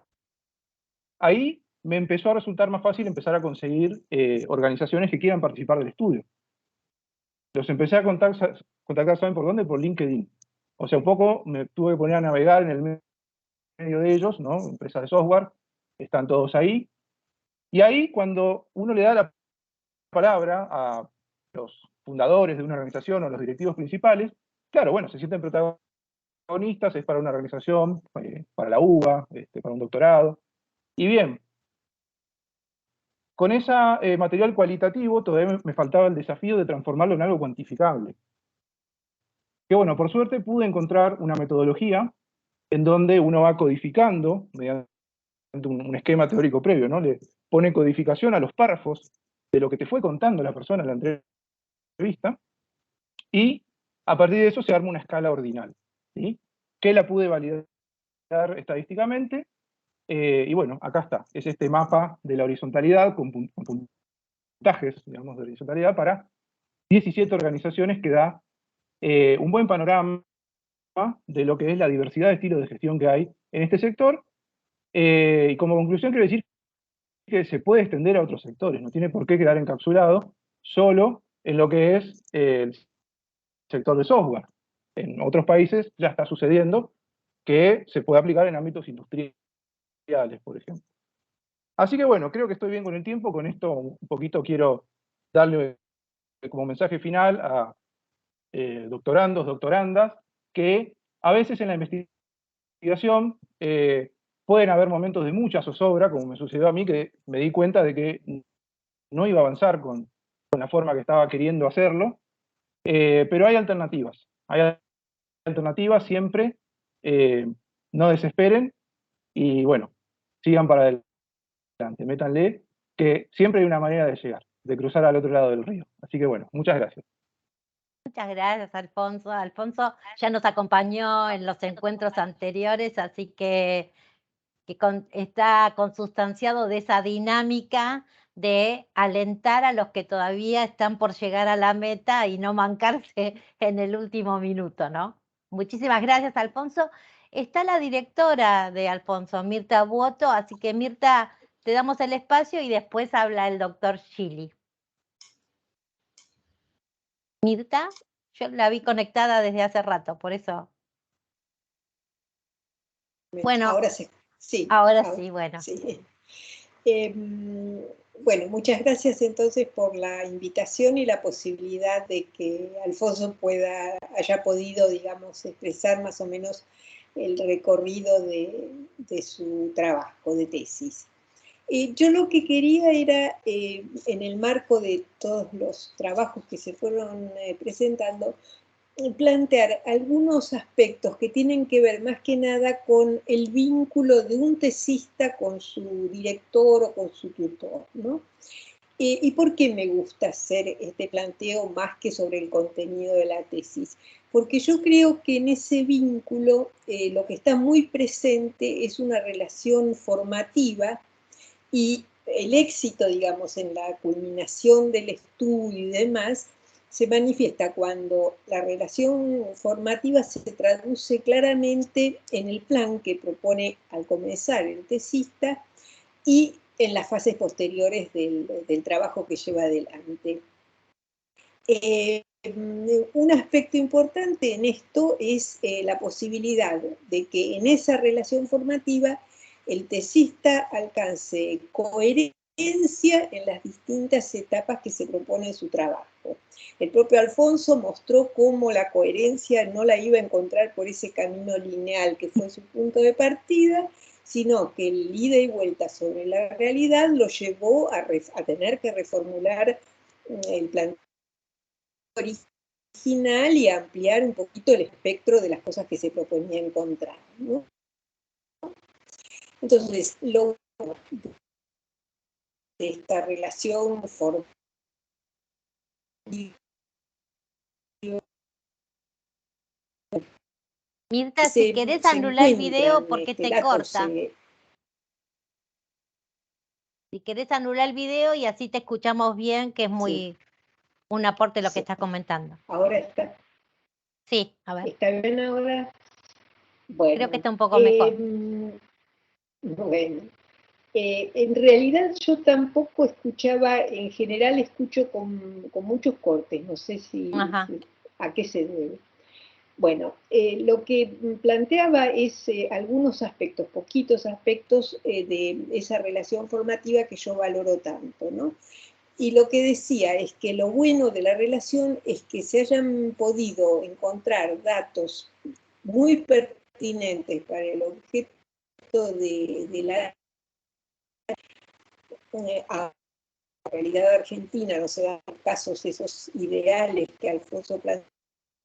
ahí me empezó a resultar más fácil empezar a conseguir organizaciones que quieran participar del estudio. Los empecé a contactar, ¿saben por dónde? Por LinkedIn. O sea, un poco me tuve que poner a navegar en el medio de ellos, ¿no? Empresas de software, están todos ahí. Y ahí, cuando uno le da la palabra a los fundadores de una organización o los directivos principales, claro, bueno, se sienten protagonistas, es para una organización, para la UBA, para un doctorado. Y bien, con ese material cualitativo todavía me faltaba el desafío de transformarlo en algo cuantificable. Que bueno, por suerte pude encontrar una metodología en donde uno va codificando, mediante un esquema teórico previo, ¿no? Le pone codificación a los párrafos de lo que te fue contando la persona en la entrevista, y a partir de eso se arma una escala ordinal, ¿sí? Que la pude validar estadísticamente, y bueno, acá está, es este mapa de la horizontalidad con puntajes, digamos, de horizontalidad para 17 organizaciones que da un buen panorama de lo que es la diversidad de estilos de gestión que hay en este sector, y como conclusión quiero decir que se puede extender a otros sectores, no tiene por qué quedar encapsulado solo en lo que es el sector de software. En otros países ya está sucediendo que se puede aplicar en ámbitos industriales, por ejemplo. Así que bueno, creo que estoy bien con el tiempo, con esto un poquito quiero darle como mensaje final a doctorandos, doctorandas, que a veces en la investigación pueden haber momentos de mucha zozobra, como me sucedió a mí, que me di cuenta de que no iba a avanzar con la forma que estaba queriendo hacerlo, pero hay alternativas. Hay alternativas siempre, no desesperen y bueno, sigan para adelante, métanle, que siempre hay una manera de llegar, de cruzar al otro lado del río. Así que bueno, muchas gracias. Muchas gracias, Alfonso. Alfonso ya nos acompañó en los encuentros anteriores, así que está consustanciado de esa dinámica de alentar a los que todavía están por llegar a la meta y no mancarse en el último minuto, ¿no? Muchísimas gracias, Alfonso. Está la directora de Alfonso, Mirta Buoto, así que Mirta, te damos el espacio y después habla el doctor Chili. Mirta, yo la vi conectada desde hace rato, por eso. Bueno, ahora sí. Sí, ahora sí, bueno. Sí. Bueno, muchas gracias entonces por la invitación y la posibilidad de que Alfonso haya podido, digamos, expresar más o menos el recorrido de su trabajo de tesis. Yo lo que quería era, en el marco de todos los trabajos que se fueron presentando, plantear algunos aspectos que tienen que ver más que nada con el vínculo de un tesista con su director o con su tutor, ¿no? ¿Y por qué me gusta hacer este planteo más que sobre el contenido de la tesis? Porque yo creo que en ese vínculo lo que está muy presente es una relación formativa y el éxito, digamos, en la culminación del estudio y demás, se manifiesta cuando la relación formativa se traduce claramente en el plan que propone al comenzar el tesista y en las fases posteriores del trabajo que lleva adelante. un aspecto importante en esto es la posibilidad de que en esa relación formativa el tesista alcance coherencia en las distintas etapas que se propone en su trabajo. El propio Alfonso mostró cómo la coherencia no la iba a encontrar por ese camino lineal que fue su punto de partida, sino que el ida y vuelta sobre la realidad lo llevó a tener que reformular el planteamiento original y ampliar un poquito el espectro de las cosas que se proponía encontrar, ¿no? Entonces, lo de esta relación formal. Mirta, si querés anular el video porque te corta. Si querés anular el video y así te escuchamos bien, que es muy un aporte lo que estás comentando. Ahora está. Sí, a ver. ¿Está bien ahora? Bueno. Creo que está un poco mejor. Bueno. En realidad yo tampoco escuchaba, en general escucho con muchos cortes, no sé si a qué se debe. Bueno, lo que planteaba es algunos aspectos, poquitos aspectos de esa relación formativa que yo valoro tanto, ¿no? Y lo que decía es que lo bueno de la relación es que se hayan podido encontrar datos muy pertinentes para el objeto de la realidad argentina, no se dan casos esos ideales que Alfonso planteó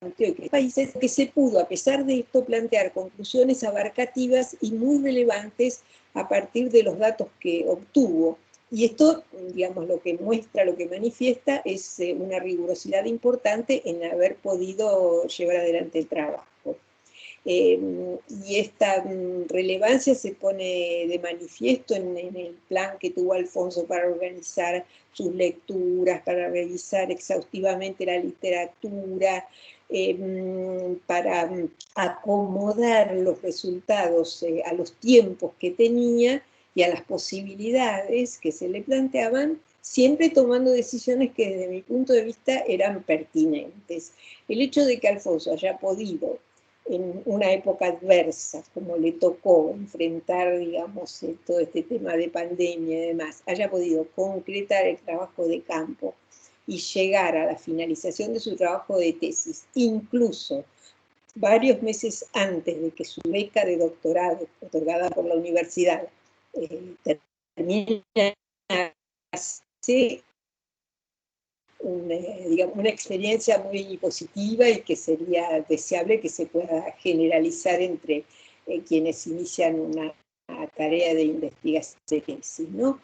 en que países, que se pudo, a pesar de esto, plantear conclusiones abarcativas y muy relevantes a partir de los datos que obtuvo. Y esto, digamos, lo que muestra, lo que manifiesta es una rigurosidad importante en haber podido llevar adelante el trabajo. Y esta relevancia se pone de manifiesto en el plan que tuvo Alfonso para organizar sus lecturas, para revisar exhaustivamente la literatura, para acomodar los resultados a los tiempos que tenía y a las posibilidades que se le planteaban, siempre tomando decisiones que desde mi punto de vista eran pertinentes. El hecho de que Alfonso haya podido, en una época adversa, como le tocó enfrentar, digamos, todo este tema de pandemia y demás, haya podido concretar el trabajo de campo y llegar a la finalización de su trabajo de tesis, incluso varios meses antes de que su beca de doctorado, otorgada por la universidad, termine, una experiencia muy positiva y que sería deseable que se pueda generalizar entre quienes inician una tarea de investigación de tesis, ¿no?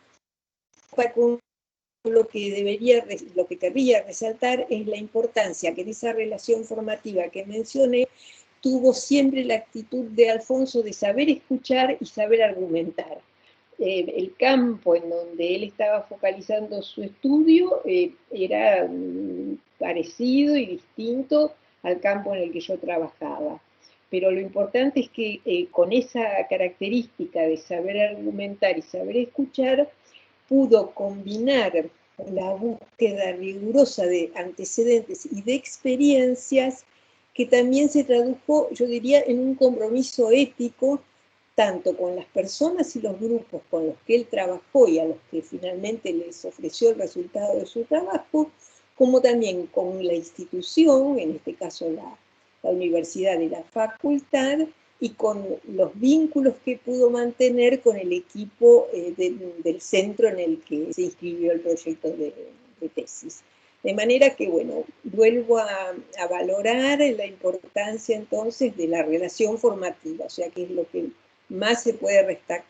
Lo que querría resaltar es la importancia que en esa relación formativa que mencioné tuvo siempre la actitud de Alfonso de saber escuchar y saber argumentar. El campo en donde él estaba focalizando su estudio era parecido y distinto al campo en el que yo trabajaba. Pero lo importante es que con esa característica de saber argumentar y saber escuchar, pudo combinar la búsqueda rigurosa de antecedentes y de experiencias que también se tradujo, yo diría, en un compromiso ético tanto con las personas y los grupos con los que él trabajó y a los que finalmente les ofreció el resultado de su trabajo, como también con la institución, en este caso la universidad y la facultad, y con los vínculos que pudo mantener con el equipo del centro en el que se inscribió el proyecto de tesis. De manera que, bueno, vuelvo a valorar la importancia entonces de la relación formativa, o sea, que es lo que más se puede restar,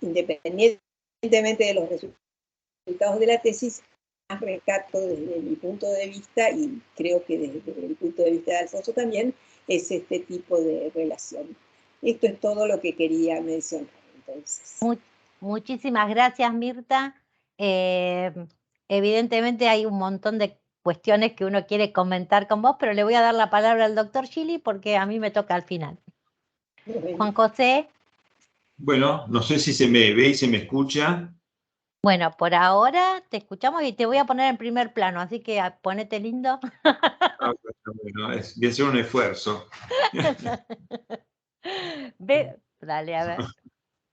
independientemente de los resultados de la tesis, más rescato desde mi punto de vista, y creo que desde el punto de vista de Alfonso también, es este tipo de relación. Esto es todo lo que quería mencionar, entonces. Muchísimas gracias, Mirta. Evidentemente hay un montón de cuestiones que uno quiere comentar con vos, pero le voy a dar la palabra al doctor Gili porque a mí me toca al final. Juan José. Bueno, no sé si se me ve y se me escucha. Bueno, por ahora te escuchamos y te voy a poner en primer plano, así que ponete lindo. Ah, bueno, voy a hacer un esfuerzo. Dale, a ver.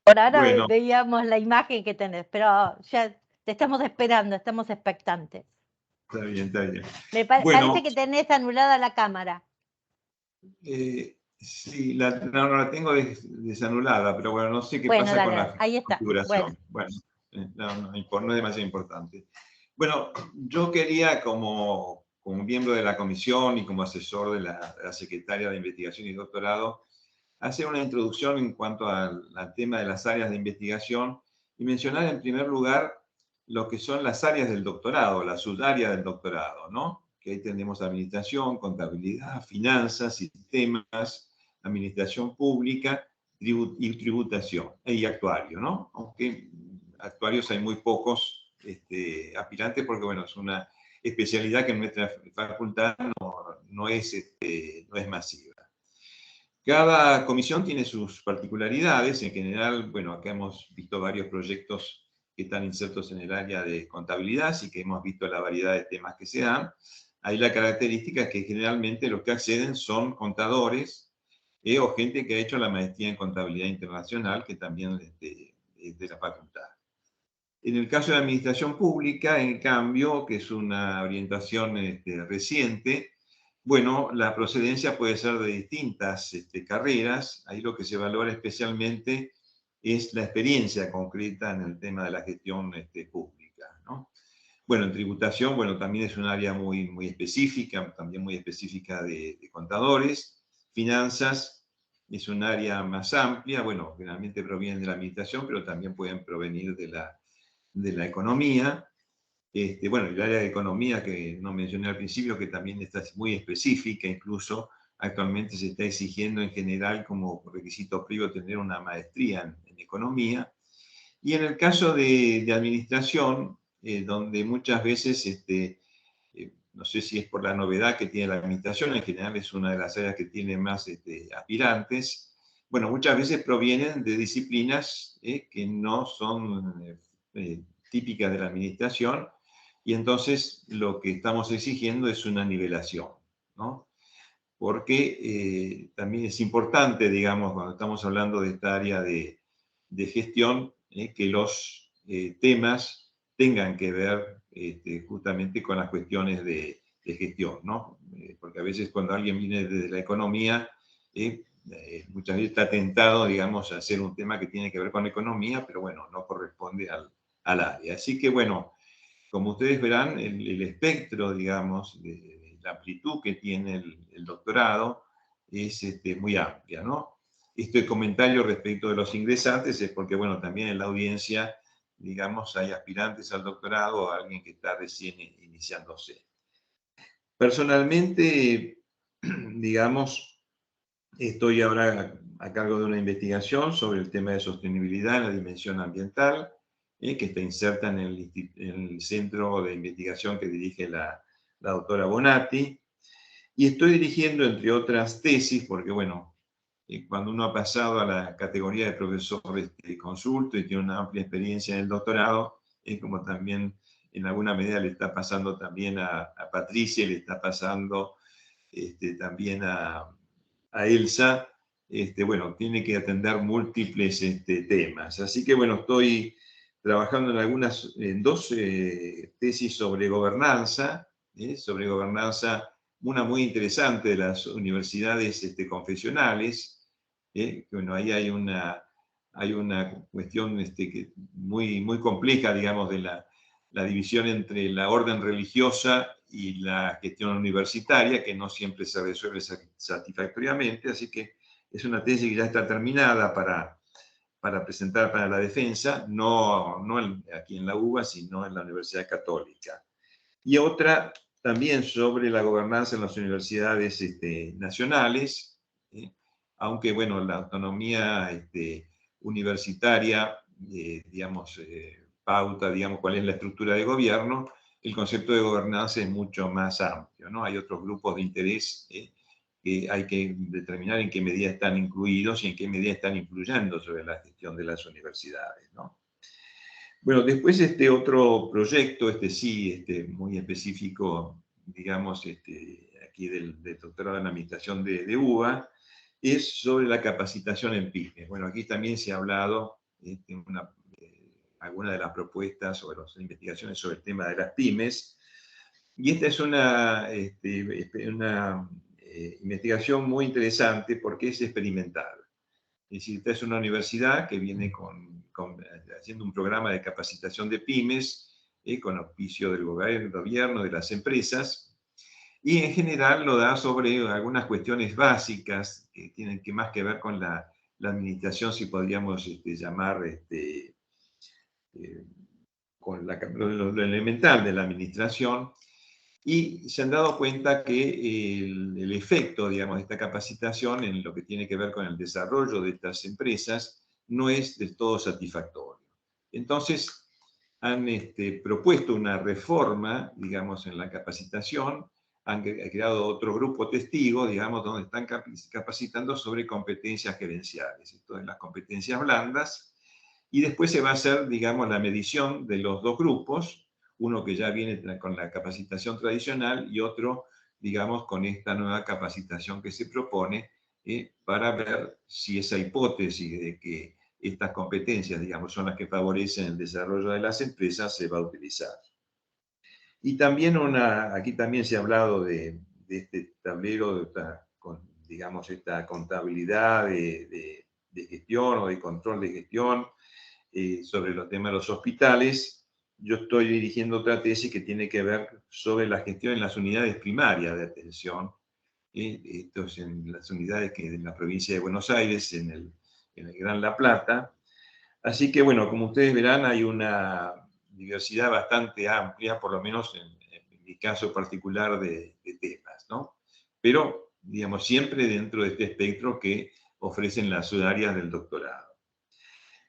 Por ahora Bueno. veíamos la imagen que tenés, pero ya te estamos esperando, estamos expectantes. Está bien, está bien. Parece que tenés anulada la cámara. Sí, no la tengo desanulada, pero bueno, no sé qué pasa dale, con la ahí está. configuración. Bueno, no es demasiado importante. Bueno, yo quería como miembro de la comisión y como asesor de la secretaria de Investigación y Doctorado, hacer una introducción en cuanto al tema de las áreas de investigación y mencionar en primer lugar lo que son las áreas del doctorado, la subárea del doctorado, ¿no? Que ahí tenemos administración, contabilidad, finanzas, sistemas, administración pública y tributación, y actuario, ¿no? Aunque actuarios hay muy pocos aspirantes porque, bueno, es una especialidad que en nuestra facultad no es masiva. Cada comisión tiene sus particularidades. En general, bueno, acá hemos visto varios proyectos que están insertos en el área de contabilidad, así que hemos visto la variedad de temas que se dan. Ahí la característica es que generalmente los que acceden son contadores o gente que ha hecho la maestría en contabilidad internacional, que también es de la facultad. En el caso de administración pública, en cambio, que es una orientación reciente, bueno, la procedencia puede ser de distintas carreras. Ahí lo que se valora especialmente es la experiencia concreta en el tema de la gestión pública, ¿no? Bueno, en tributación, bueno, también es un área muy, muy específica, también muy específica de contadores. Finanzas es un área más amplia, bueno, generalmente provienen de la administración, pero también pueden provenir de la economía. Bueno, el área de economía que no mencioné al principio, que también está muy específica, incluso actualmente se está exigiendo en general como requisito previo tener una maestría en economía. Y en el caso de administración, donde muchas veces, no sé si es por la novedad que tiene la administración, en general es una de las áreas que tiene más aspirantes, bueno, muchas veces provienen de disciplinas que no son típicas de la administración, y entonces lo que estamos exigiendo es una nivelación, ¿no? Porque también es importante, digamos, cuando estamos hablando de esta área de gestión, que los temas tengan que ver justamente con las cuestiones de gestión, ¿no? Porque a veces cuando alguien viene desde la economía, muchas veces está tentado, digamos, a hacer un tema que tiene que ver con la economía, pero bueno, no corresponde al área. Así que bueno, como ustedes verán, el espectro, digamos, de la amplitud que tiene el doctorado es muy amplia, ¿no? Este comentario respecto de los ingresantes es porque, bueno, también en la audiencia, digamos, hay aspirantes al doctorado o alguien que está recién iniciándose. Personalmente, digamos, estoy ahora a cargo de una investigación sobre el tema de sostenibilidad en la dimensión ambiental, que está inserta en el centro de investigación que dirige la doctora Bonatti. Y estoy dirigiendo, entre otras tesis, porque bueno, cuando uno ha pasado a la categoría de profesor consulto y tiene una amplia experiencia en el doctorado, es como también en alguna medida le está pasando también a Patricia, le está pasando también a Elsa, bueno, tiene que atender múltiples temas. Así que bueno, estoy trabajando en dos tesis sobre gobernanza, una muy interesante de las universidades confesionales, que bueno, ahí hay una cuestión muy, muy compleja, digamos, de la división entre la orden religiosa y la gestión universitaria, que no siempre se resuelve satisfactoriamente, así que es una tesis que ya está terminada para presentar para la defensa, no aquí en la UBA, sino en la Universidad Católica. Y otra también sobre la gobernanza en las universidades nacionales, aunque bueno, la autonomía universitaria, digamos, pauta, digamos, cuál es la estructura de gobierno, el concepto de gobernanza es mucho más amplio, ¿no? Hay otros grupos de interés que hay que determinar en qué medida están incluidos y en qué medida están influyendo sobre la gestión de las universidades, ¿no? Bueno, después este otro proyecto, muy específico, digamos, aquí del doctorado en administración de UBA, es sobre la capacitación en pymes. Bueno, aquí también se ha hablado algunas de las propuestas o las investigaciones sobre el tema de las pymes, y esta es una investigación muy interesante porque es experimental. Es decir, esta es una universidad que viene haciendo un programa de capacitación de pymes, con auspicio del gobierno, de las empresas, y en general lo da sobre algunas cuestiones básicas que tienen más que ver con la administración, si podríamos llamar, con lo elemental de la administración, y se han dado cuenta que el efecto, digamos, de esta capacitación en lo que tiene que ver con el desarrollo de estas empresas no es del todo satisfactorio. Entonces, han propuesto una reforma, digamos, en la capacitación, han creado otro grupo testigo, digamos, donde están capacitando sobre competencias gerenciales, esto es las competencias blandas, y después se va a hacer, digamos, la medición de los dos grupos, uno que ya viene con la capacitación tradicional y otro, digamos, con esta nueva capacitación que se propone, para ver si esa hipótesis de que estas competencias, digamos, son las que favorecen el desarrollo de las empresas se va a utilizar. Y también aquí también se ha hablado de este tablero, digamos, esta contabilidad de gestión o de control de gestión sobre los temas de los hospitales. Yo estoy dirigiendo otra tesis que tiene que ver sobre la gestión en las unidades primarias de atención. Esto es en las unidades que en la provincia de Buenos Aires, en el Gran La Plata. Así que, bueno, como ustedes verán, hay una diversidad bastante amplia, por lo menos en mi caso particular de temas, ¿no? Pero, digamos, siempre dentro de este espectro que ofrecen las áreas del doctorado.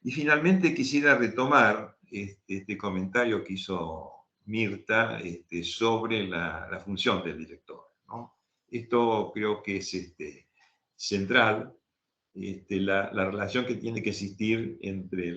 Y finalmente quisiera retomar este comentario que hizo Mirta sobre la función del director, ¿no? Esto creo que es central, la relación que tiene que existir entre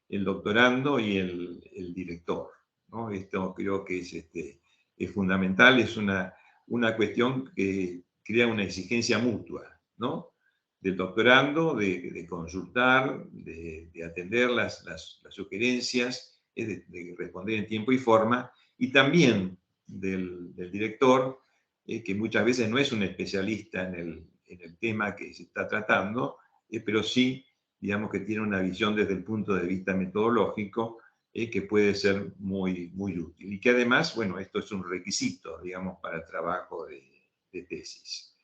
el doctorando y el director, ¿no? Esto creo que es fundamental, es una cuestión que crea una exigencia mutua, ¿no? Del doctorando, de consultar, de atender las sugerencias, de responder en tiempo y forma, y también del director, que muchas veces no es un especialista en el tema que se está tratando, pero sí, digamos que tiene una visión desde el punto de vista metodológico que puede ser muy, muy útil. Y que además, bueno, esto es un requisito, digamos, para el trabajo de tesis.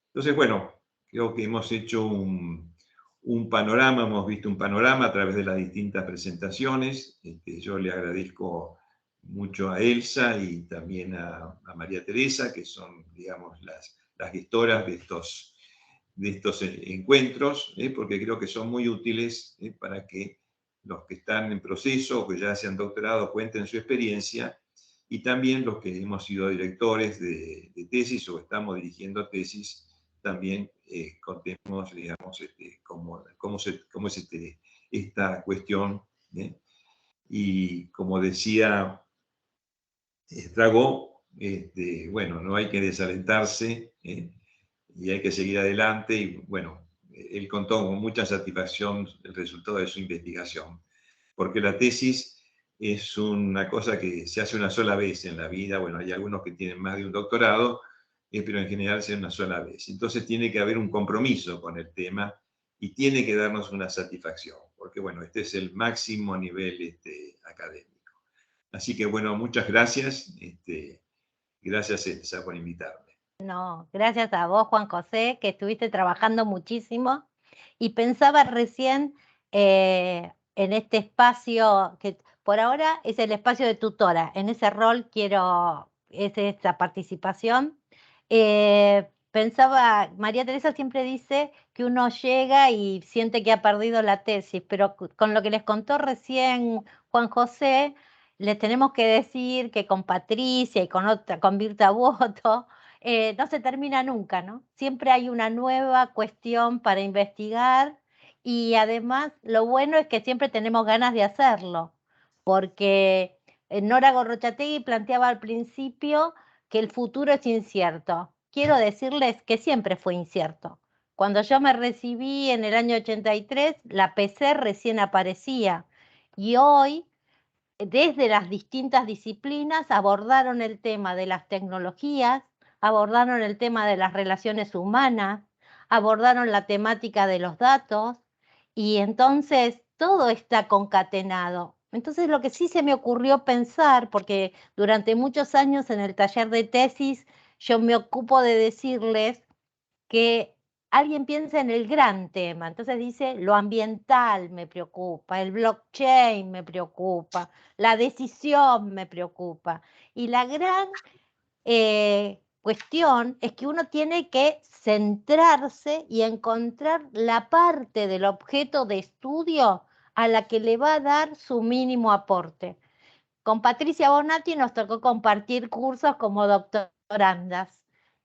Entonces, bueno, creo que hemos hecho un panorama, hemos visto un panorama a través de las distintas presentaciones. Yo le agradezco mucho a Elsa y también a María Teresa, que son, digamos, las gestoras de estos encuentros, porque creo que son muy útiles para que los que están en proceso o que ya se han doctorado cuenten su experiencia, y también los que hemos sido directores de tesis o estamos dirigiendo tesis, también contemos, digamos, cómo es esta cuestión. Y como decía Estragó, bueno, no hay que desalentarse, y hay que seguir adelante. Y bueno, él contó con mucha satisfacción el resultado de su investigación, porque la tesis es una cosa que se hace una sola vez en la vida. Bueno, hay algunos que tienen más de un doctorado, pero en general se hace una sola vez. Entonces tiene que haber un compromiso con el tema y tiene que darnos una satisfacción, porque bueno, este es el máximo nivel académico. Así que bueno, muchas gracias. Gracias, Elsa, por invitarme. No, gracias a vos, Juan José, que estuviste trabajando muchísimo. Y pensaba recién en este espacio que por ahora es el espacio de tutora. En ese rol es esta participación. Pensaba, María Teresa siempre dice que uno llega y siente que ha perdido la tesis, pero con lo que les contó recién Juan José, les tenemos que decir que con Patricia y con Virta Boto, no se termina nunca, ¿no? Siempre hay una nueva cuestión para investigar, y además lo bueno es que siempre tenemos ganas de hacerlo, porque Nora Gorrochategui planteaba al principio que el futuro es incierto. Quiero decirles que siempre fue incierto. Cuando yo me recibí en el año 83, la PC recién aparecía y hoy, desde las distintas disciplinas, abordaron el tema de las tecnologías, abordaron el tema de las relaciones humanas, abordaron la temática de los datos y entonces todo está concatenado. Entonces lo que sí se me ocurrió pensar, porque durante muchos años en el taller de tesis yo me ocupo de decirles que alguien piensa en el gran tema, entonces dice lo ambiental me preocupa, el blockchain me preocupa, la decisión me preocupa. Y la gran cuestión es que uno tiene que centrarse y encontrar la parte del objeto de estudio a la que le va a dar su mínimo aporte. Con Patricia Bonatti nos tocó compartir cursos como doctorandas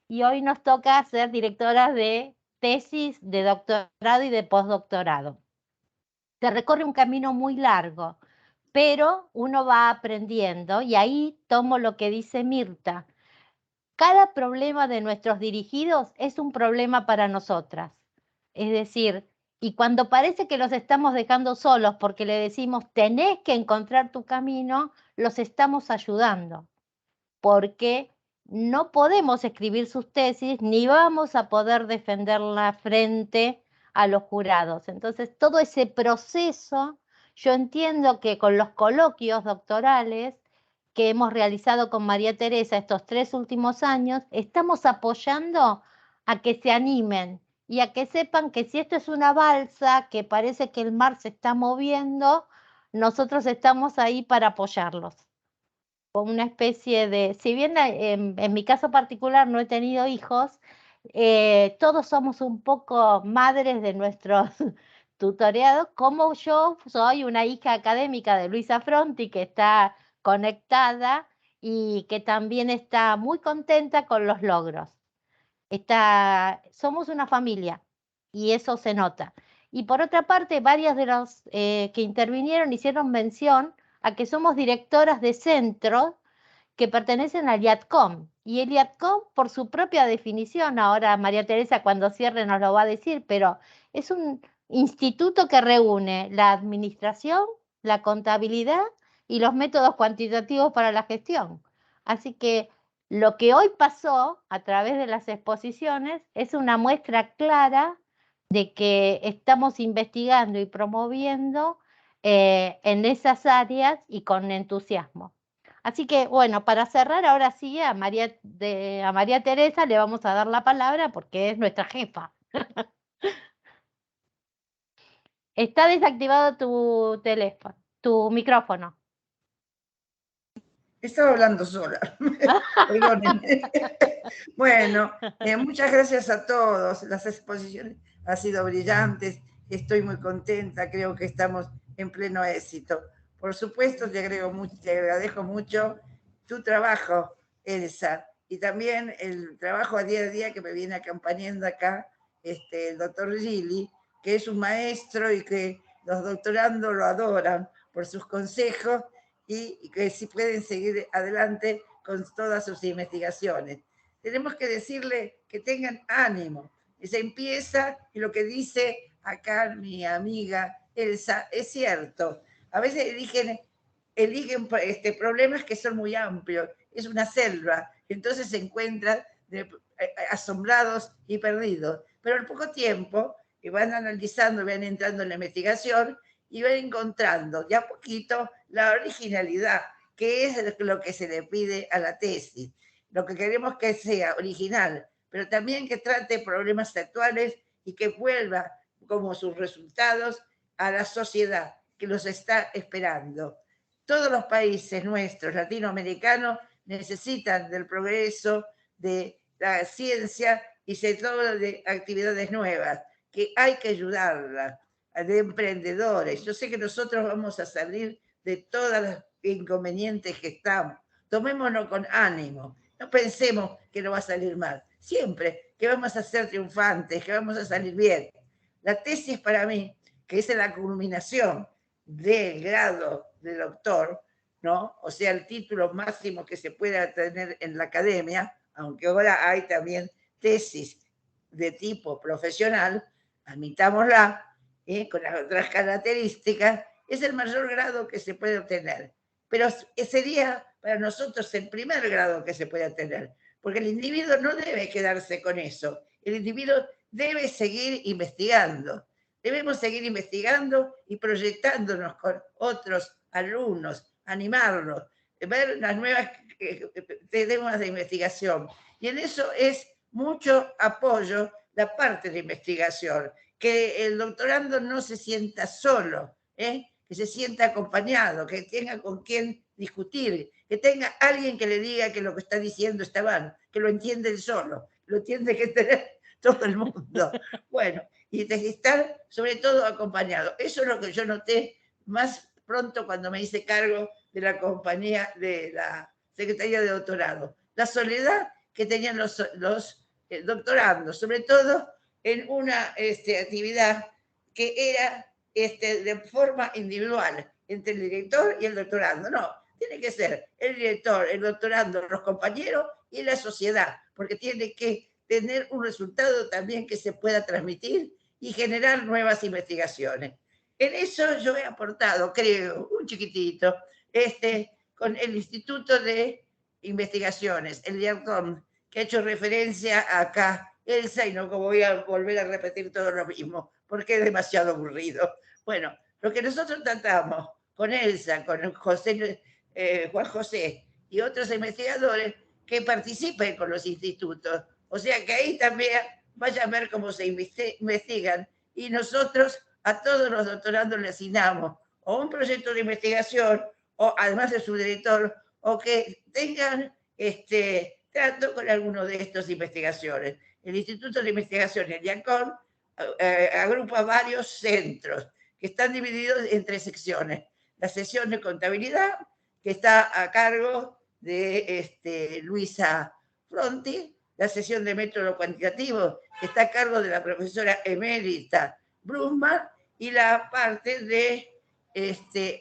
y hoy nos toca ser directoras de tesis de doctorado y de postdoctorado. Se recorre un camino muy largo, pero uno va aprendiendo y ahí tomo lo que dice Mirta. Cada problema de nuestros dirigidos es un problema para nosotras. Es decir, y cuando parece que los estamos dejando solos porque le decimos tenés que encontrar tu camino, los estamos ayudando. Porque no podemos escribir sus tesis ni vamos a poder defenderla frente a los jurados. Entonces, todo ese proceso, yo entiendo que con los coloquios doctorales que hemos realizado con María Teresa estos 3 últimos años, estamos apoyando a que se animen y a que sepan que si esto es una balsa, que parece que el mar se está moviendo, nosotros estamos ahí para apoyarlos. Con una especie de, si bien en mi caso particular no he tenido hijos, todos somos un poco madres de nuestros tutoreados, como yo soy una hija académica de Luisa Fronti que está conectada y que también está muy contenta con los logros. Somos una familia y eso se nota. Y por otra parte, varias de los que intervinieron hicieron mención a que somos directoras de centros que pertenecen al IATCOM. Y el IATCOM, por su propia definición, ahora María Teresa cuando cierre nos lo va a decir, pero es un instituto que reúne la administración, la contabilidad y los métodos cuantitativos para la gestión. Así que lo que hoy pasó a través de las exposiciones es una muestra clara de que estamos investigando y promoviendo en esas áreas y con entusiasmo. Así que, bueno, para cerrar, ahora sí, a María Teresa le vamos a dar la palabra porque es nuestra jefa. Está desactivado tu teléfono, tu micrófono. Estaba hablando sola. Perdónenme. Bueno, muchas gracias a todos. Las exposiciones han sido brillantes. Estoy muy contenta. Creo que estamos en pleno éxito. Por supuesto, te agradezco mucho tu trabajo, Elsa, y también el trabajo a día que me viene acompañando acá el doctor Gili, que es un maestro y que los doctorandos lo adoran por sus consejos y que si pueden seguir adelante con todas sus investigaciones. Tenemos que decirle que tengan ánimo. Se empieza, y lo que dice acá mi amiga Elsa es cierto. A veces eligen problemas que son muy amplios, es una selva, entonces se encuentran asombrados y perdidos. Pero al poco tiempo van analizando, van entrando en la investigación y van encontrando ya poquito la originalidad, que es lo que se le pide a la tesis. Lo que queremos que sea original, pero también que trate problemas actuales y que vuelva como sus resultados a la sociedad que los está esperando. Todos los países nuestros, latinoamericanos, necesitan del progreso, de la ciencia y sobre todo de actividades nuevas, que hay que ayudarlas, de emprendedores. Yo sé que nosotros vamos a salir de todos los inconvenientes que estamos. Tomémonos con ánimo. No pensemos que no va a salir mal. Siempre que vamos a ser triunfantes, que vamos a salir bien. La tesis para mí, que es la culminación del grado de doctor, ¿no? O sea, el título máximo que se pueda tener en la academia, aunque ahora hay también tesis de tipo profesional, admitámosla, con las otras características, es el mayor grado que se puede obtener. Pero sería para nosotros el primer grado que se puede obtener, porque el individuo no debe quedarse con eso. El individuo debe seguir investigando. Debemos seguir investigando y proyectándonos con otros alumnos, animarlos, ver las nuevas temas de investigación. Y en eso es mucho apoyo la parte de investigación, que el doctorando no se sienta solo, que se sienta acompañado, que tenga con quien discutir, que tenga alguien que le diga que lo que está diciendo está mal, que lo entiende él solo, lo tiene que tener todo el mundo. Bueno, y de estar sobre todo acompañado. Eso es lo que yo noté más pronto cuando me hice cargo de la compañía de la Secretaría de Doctorado. La soledad que tenían los doctorandos, sobre todo en una actividad que era de forma individual entre el director y el doctorando. No, tiene que ser el director, el doctorando, los compañeros y la sociedad, porque tiene que tener un resultado también que se pueda transmitir y generar nuevas investigaciones. En eso yo he aportado, creo, un chiquitito, con el Instituto de Investigaciones, el IARCOM, que ha hecho referencia acá, Elsa, y no voy a volver a repetir todo lo mismo, porque es demasiado aburrido. Bueno, lo que nosotros tratamos con Elsa, con José, Juan José y otros investigadores que participen con los institutos. O sea que ahí también vayan a ver cómo se investigan y nosotros a todos los doctorandos le asignamos o un proyecto de investigación o además de su director o que tengan trato con alguno de estas investigaciones. El Instituto de Investigación, el IACON, agrupa varios centros que están divididos en 3 secciones. La sección de contabilidad, que está a cargo de Luisa Fronti, la sección de método cuantitativo, que está a cargo de la profesora emérita Brumman, y la parte de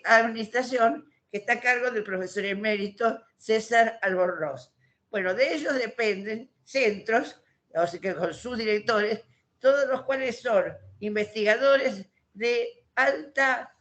administración, que está a cargo del profesor emérito César Albornoz. Bueno, de ellos dependen centros, o sea, que con sus directores, todos los cuales son investigadores de alta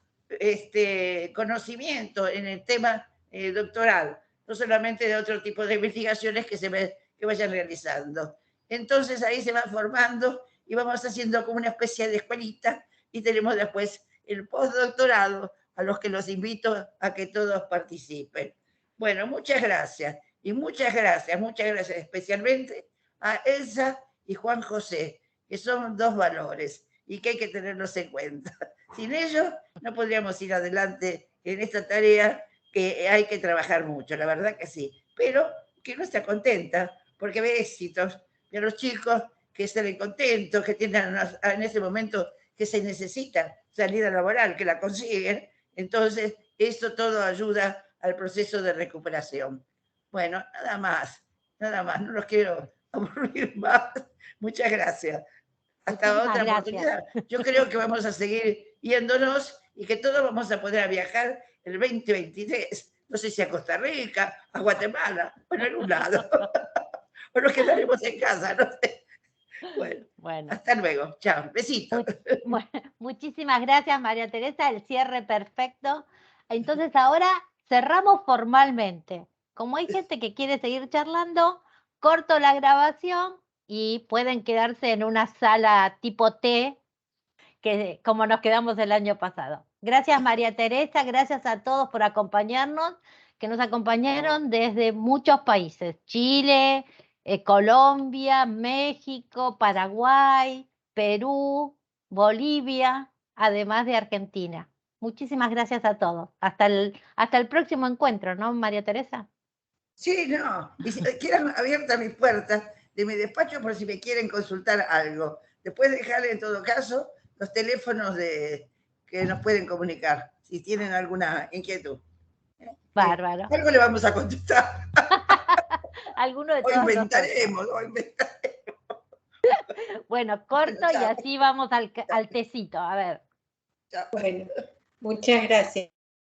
conocimiento en el tema doctoral, no solamente de otro tipo de investigaciones que vayan realizando. Entonces ahí se va formando y vamos haciendo como una especie de escuelita y tenemos después el postdoctorado a los que los invito a que todos participen. Bueno, muchas gracias. Y muchas gracias especialmente a Elsa y Juan José, que son 2 valores y que hay que tenerlos en cuenta. Sin ellos no podríamos ir adelante en esta tarea que hay que trabajar mucho, la verdad que sí. Pero que no está contenta porque ve éxitos de los chicos que salen contentos, que tienen en ese momento que se necesita salida laboral, que la consiguen. Entonces, esto todo ayuda al proceso de recuperación. Bueno, nada más, no los quiero aburrir más. Muchas gracias. Hasta otra oportunidad. Yo creo que vamos a seguir yéndonos y que todos vamos a poder viajar el 2023. No sé si a Costa Rica, a Guatemala, o en algún lado. O nos quedaremos en casa, no sé. Bueno, hasta luego. Chao, besitos. Muchísimas gracias, María Teresa, el cierre perfecto. Entonces ahora cerramos formalmente. Como hay gente que quiere seguir charlando, corto la grabación y pueden quedarse en una sala tipo T, que como nos quedamos el año pasado. Gracias, María Teresa, gracias a todos por acompañarnos, que nos acompañaron desde muchos países: Chile, Colombia, México, Paraguay, Perú, Bolivia, además de Argentina. Muchísimas gracias a todos. Hasta el próximo encuentro, ¿no, María Teresa? Sí, no. Y quedan abiertas mis puertas de mi despacho por si me quieren consultar algo. Después dejarle en todo caso los teléfonos que nos pueden comunicar si tienen alguna inquietud. Bárbaro. Algo le vamos a contestar. Alguno de o inventaremos. Bueno, corto y así vamos al tecito. A ver. Bueno, Muchas gracias.